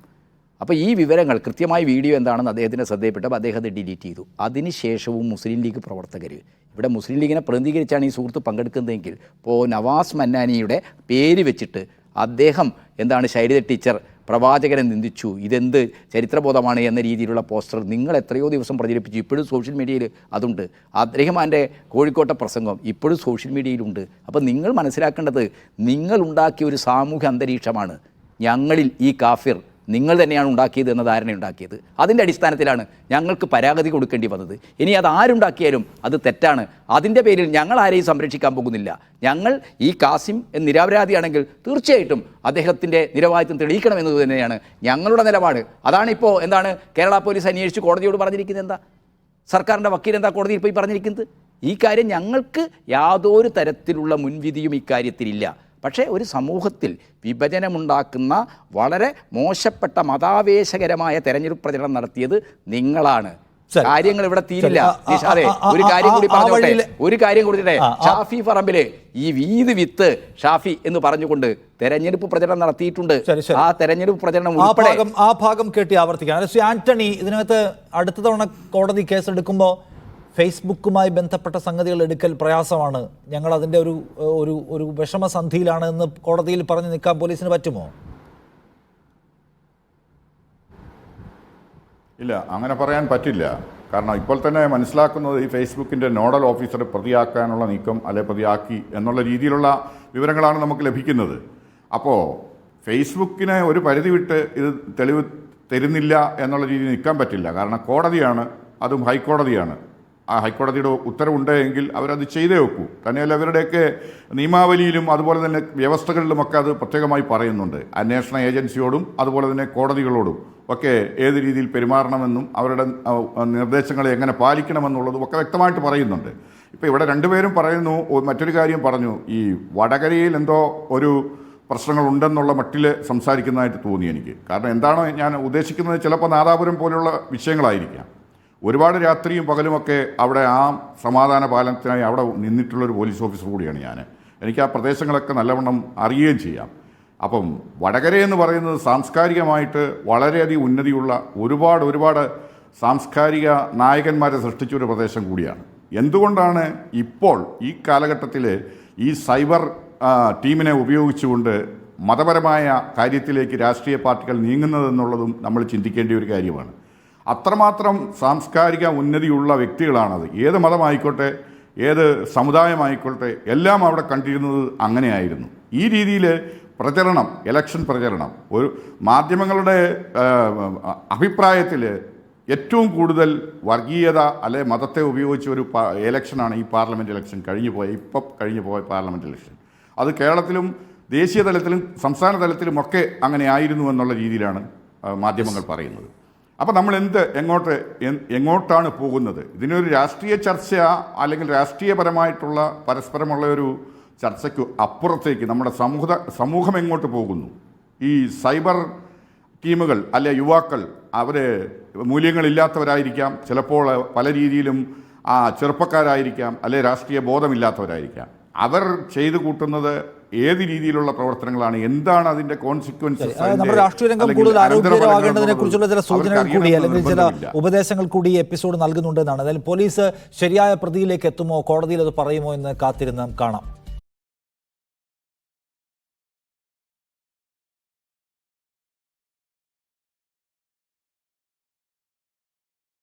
അപ്പോൾ ഈ വിവരങ്ങൾ, കൃത്യമായ വീഡിയോ എന്താണെന്ന് അദ്ദേഹത്തിൻ്റെ ശ്രദ്ധയിൽപ്പെട്ടപ്പോൾ അദ്ദേഹം അത് ഡിലീറ്റ് ചെയ്തു. അതിനുശേഷവും മുസ്ലിം ലീഗ് പ്രവർത്തകർ, ഇവിടെ മുസ്ലിം ലീഗിനെ പ്രതിനിധീകരിച്ചാണ് ഈ സുഹൃത്ത് പങ്കെടുക്കുന്നതെങ്കിൽ, ഇപ്പോൾ നവാസ് മന്നാനിയുടെ പേര് വെച്ചിട്ട് അദ്ദേഹം ശൈലജ ടീച്ചർ പ്രവാചകനെ നിന്ദിച്ചു, ഇതെന്ത് ചരിത്രബോധമാണ് എന്ന രീതിയിലുള്ള പോസ്റ്റർ നിങ്ങൾ എത്രയോ ദിവസം പ്രചരിപ്പിച്ചു. ഇപ്പോഴും സോഷ്യൽ മീഡിയയിൽ അതുണ്ട്. അബ്ദുറഹ്മാൻ്റെ കോഴിക്കോട്ടെ പ്രസംഗം ഇപ്പോഴും സോഷ്യൽ മീഡിയയിലുണ്ട്. അപ്പോൾ നിങ്ങൾ മനസ്സിലാക്കേണ്ടത്, നിങ്ങൾ ഉണ്ടാക്കിയ ഒരു സാമൂഹ്യ അന്തരീക്ഷമാണ് ഞങ്ങളിൽ ഈ കാഫിർ നിങ്ങൾ തന്നെയാണ് ഉണ്ടാക്കിയത് എന്ന ധാരണ ഉണ്ടാക്കിയത്. അതിൻ്റെ അടിസ്ഥാനത്തിലാണ് ഞങ്ങൾക്ക് പരാതി കൊടുക്കേണ്ടി വന്നത്. ഇനി അത് ആരുണ്ടാക്കിയാലും അത് തെറ്റാണ്. അതിൻ്റെ പേരിൽ ഞങ്ങൾ ആരെയും സംരക്ഷിക്കാൻ പോകുന്നില്ല. ഞങ്ങൾ ഈ കാസിം നിരപരാധിയാണെങ്കിൽ തീർച്ചയായിട്ടും അദ്ദേഹത്തിൻ്റെ നിരപരാധിത്വം തെളിയിക്കണമെന്നത് തന്നെയാണ് ഞങ്ങളുടെ നിലപാട്. അതാണിപ്പോൾ എന്താണ് കേരള പോലീസ് അന്വേഷിച്ച് കോടതിയോട് പറഞ്ഞിരിക്കുന്നത്? എന്താ സർക്കാരിൻ്റെ വക്കീൽ എന്താ കോടതിയിൽ പോയി പറഞ്ഞിരിക്കുന്നത്? ഈ കാര്യം ഞങ്ങൾക്ക് യാതൊരു തരത്തിലുള്ള മുൻവിധിയും ഇക്കാര്യത്തിലില്ല. പക്ഷേ ഒരു സമൂഹത്തിൽ വിഭജനമുണ്ടാക്കുന്ന വളരെ മോശപ്പെട്ട മതാവേശകരമായ തെരഞ്ഞെടുപ്പ് പ്രചരണം നടത്തിയത് നിങ്ങളാണ്. കാര്യങ്ങൾ ഇവിടെ തീരില്ല. അതെ, ഒരു കാര്യം കൂടി പറഞ്ഞോട്ടെ. ഷാഫി പറമ്പില് ഈ വീത് വിത്ത് ഷാഫി എന്ന് പറഞ്ഞുകൊണ്ട് തെരഞ്ഞെടുപ്പ് പ്രചരണം നടത്തിയിട്ടുണ്ട്. ആ തെരഞ്ഞെടുപ്പ് പ്രചരണം ആ ഭാഗം കേട്ടി ആവർത്തിക്കാൻ ശ്രീ ആന്റണി, ഇതിനകത്ത് അടുത്ത തവണ കോടതി കേസെടുക്കുമ്പോൾ ഫേസ്ബുക്കുമായി ബന്ധപ്പെട്ട സംഗതികൾ എടുക്കൽ പ്രയാസമാണ്, ഞങ്ങൾ അതിൻ്റെ ഒരു വിഷമസന്ധിയിലാണ് എന്ന് കോടതിയിൽ പറഞ്ഞു നിൽക്കാൻ പോലീസിന് പറ്റുമോ? ഇല്ല, അങ്ങനെ പറയാൻ പറ്റില്ല. കാരണം ഇപ്പോൾ തന്നെ മനസ്സിലാക്കുന്നത് ഈ ഫേസ്ബുക്കിൻ്റെ നോഡൽ ഓഫീസറെ പ്രതിയാക്കാനുള്ള നീക്കം അല്ലെ പ്രതിയാക്കി എന്നുള്ള രീതിയിലുള്ള വിവരങ്ങളാണ് നമുക്ക് ലഭിക്കുന്നത്. അപ്പോൾ ഫേസ്ബുക്കിനെ ഒരു പരിധി വിട്ട് ഇത് തെളിവ് തരുന്നില്ല എന്നുള്ള രീതിയിൽ നിൽക്കാൻ പറ്റില്ല. കാരണം കോടതിയാണ്, അതും ഹൈക്കോടതിയാണ്. ആ ഹൈക്കോടതിയുടെ ഉത്തരവുണ്ടെങ്കിൽ അവരത് ചെയ്തേ വെക്കൂ. തന്നെയല്ല അവരുടെയൊക്കെ നിയമാവലിയിലും അതുപോലെ തന്നെ വ്യവസ്ഥകളിലുമൊക്കെ അത് പ്രത്യേകമായി പറയുന്നുണ്ട്. അന്വേഷണ ഏജൻസിയോടും അതുപോലെ തന്നെ കോടതികളോടും ഒക്കെ ഏത് രീതിയിൽ പെരുമാറണമെന്നും അവരുടെ നിർദ്ദേശങ്ങളെ എങ്ങനെ പാലിക്കണമെന്നുള്ളതും ഒക്കെ വ്യക്തമായിട്ട് പറയുന്നുണ്ട്. ഇപ്പോൾ ഇവിടെ രണ്ടുപേരും പറയുന്നു, മറ്റൊരു കാര്യം പറഞ്ഞു, ഈ വടകരയിൽ എന്തോ ഒരു പ്രശ്നങ്ങളുണ്ടെന്നുള്ള മട്ടിൽ സംസാരിക്കുന്നതായിട്ട് തോന്നി എനിക്ക്. കാരണം എന്താണ് ഞാൻ ഉദ്ദേശിക്കുന്നത്, ചിലപ്പോൾ നാദാപുരം പോലെയുള്ള വിഷയങ്ങളായിരിക്കാം. ഒരുപാട് രാത്രിയും പകലുമൊക്കെ അവിടെ ആ സമാധാന പാലനത്തിനായി അവിടെ നിന്നിട്ടുള്ളൊരു പോലീസ് ഓഫീസർ കൂടിയാണ് ഞാൻ. എനിക്ക് ആ പ്രദേശങ്ങളൊക്കെ നല്ലവണ്ണം അറിയുകയും ചെയ്യാം. അപ്പം വടകര എന്ന് പറയുന്നത് സാംസ്കാരികമായിട്ട് വളരെയധികം ഉന്നതിയുള്ള ഒരുപാട് സാംസ്കാരിക നായകന്മാരെ സൃഷ്ടിച്ചൊരു പ്രദേശം കൂടിയാണ്. എന്തുകൊണ്ടാണ് ഇപ്പോൾ ഈ കാലഘട്ടത്തിൽ ഈ സൈബർ ടീമിനെ ഉപയോഗിച്ചുകൊണ്ട് മതപരമായ കാര്യത്തിലേക്ക് രാഷ്ട്രീയ പാർട്ടികൾ നീങ്ങുന്നതെന്നുള്ളതും നമ്മൾ ചിന്തിക്കേണ്ട ഒരു കാര്യമാണ്. അത്രമാത്രം സാംസ്കാരിക ഉന്നതിയുള്ള വ്യക്തികളാണത്. ഏത് മതമായിക്കോട്ടെ, ഏത് സമുദായമായിക്കോട്ടെ, എല്ലാം അവിടെ കണ്ടിരുന്നത് അങ്ങനെയായിരുന്നു. ഈ രീതിയിൽ പ്രചരണം, ഇലക്ഷൻ പ്രചരണം, ഒരു മാധ്യമങ്ങളുടെ അഭിപ്രായത്തിൽ ഏറ്റവും കൂടുതൽ വർഗീയത അല്ലെ മതത്തെ ഉപയോഗിച്ച ഒരു ഇലക്ഷനാണ് ഈ പാർലമെൻറ്റ് ഇലക്ഷൻ കഴിഞ്ഞു പോയ പാർലമെൻറ്റ് ഇലക്ഷൻ. അത് കേരളത്തിലും ദേശീയ തലത്തിലും സംസ്ഥാന തലത്തിലുമൊക്കെ അങ്ങനെ ആയിരുന്നു എന്നുള്ള രീതിയിലാണ് മാധ്യമങ്ങൾ പറയുന്നത്. അപ്പോൾ നമ്മൾ എങ്ങോട്ടാണ് പോകുന്നത്? ഇതിനൊരു രാഷ്ട്രീയ ചർച്ച അല്ലെങ്കിൽ രാഷ്ട്രീയപരമായിട്ടുള്ള പരസ്പരമുള്ള ഒരു ചർച്ചയ്ക്ക് അപ്പുറത്തേക്ക് നമ്മുടെ സമൂഹം എങ്ങോട്ട് പോകുന്നു? ഈ സൈബർ ടീമുകൾ അല്ലെ യുവാക്കൾ, അവർ മൂല്യങ്ങളില്ലാത്തവരായിരിക്കാം, ചിലപ്പോൾ പല രീതിയിലും ചെറുപ്പക്കാരായിരിക്കാം, അല്ലെ രാഷ്ട്രീയ ബോധമില്ലാത്തവരായിരിക്കാം. അവർ ചെയ്തു കൂട്ടുന്നത് ഏത് രീതിയിലുള്ള പ്രവർത്തനങ്ങളാണ്, എന്താണ് അതിന്റെ കോൺസിക്വൻസസ്? നമ്മുടെ രാഷ്ട്രീയ രംഗം കൂടുതൽ ആരോഗ്യകരമാകേണ്ടതിനെ കുറിച്ചുള്ള ചില സൂചനകൾ കൂടി അല്ലെങ്കിൽ ചില ഉപദേശങ്ങൾ കൂടി ഈ എപ്പിസോഡ് നൽകുന്നുണ്ടെന്നാണ്. അതായത് പോലീസ് ശരിയായ പ്രതിയിലേക്ക് എത്തുമോ, കോടതിയിൽ അത് പറയുമോ എന്ന് കാത്തിരുന്ന് കാണാം.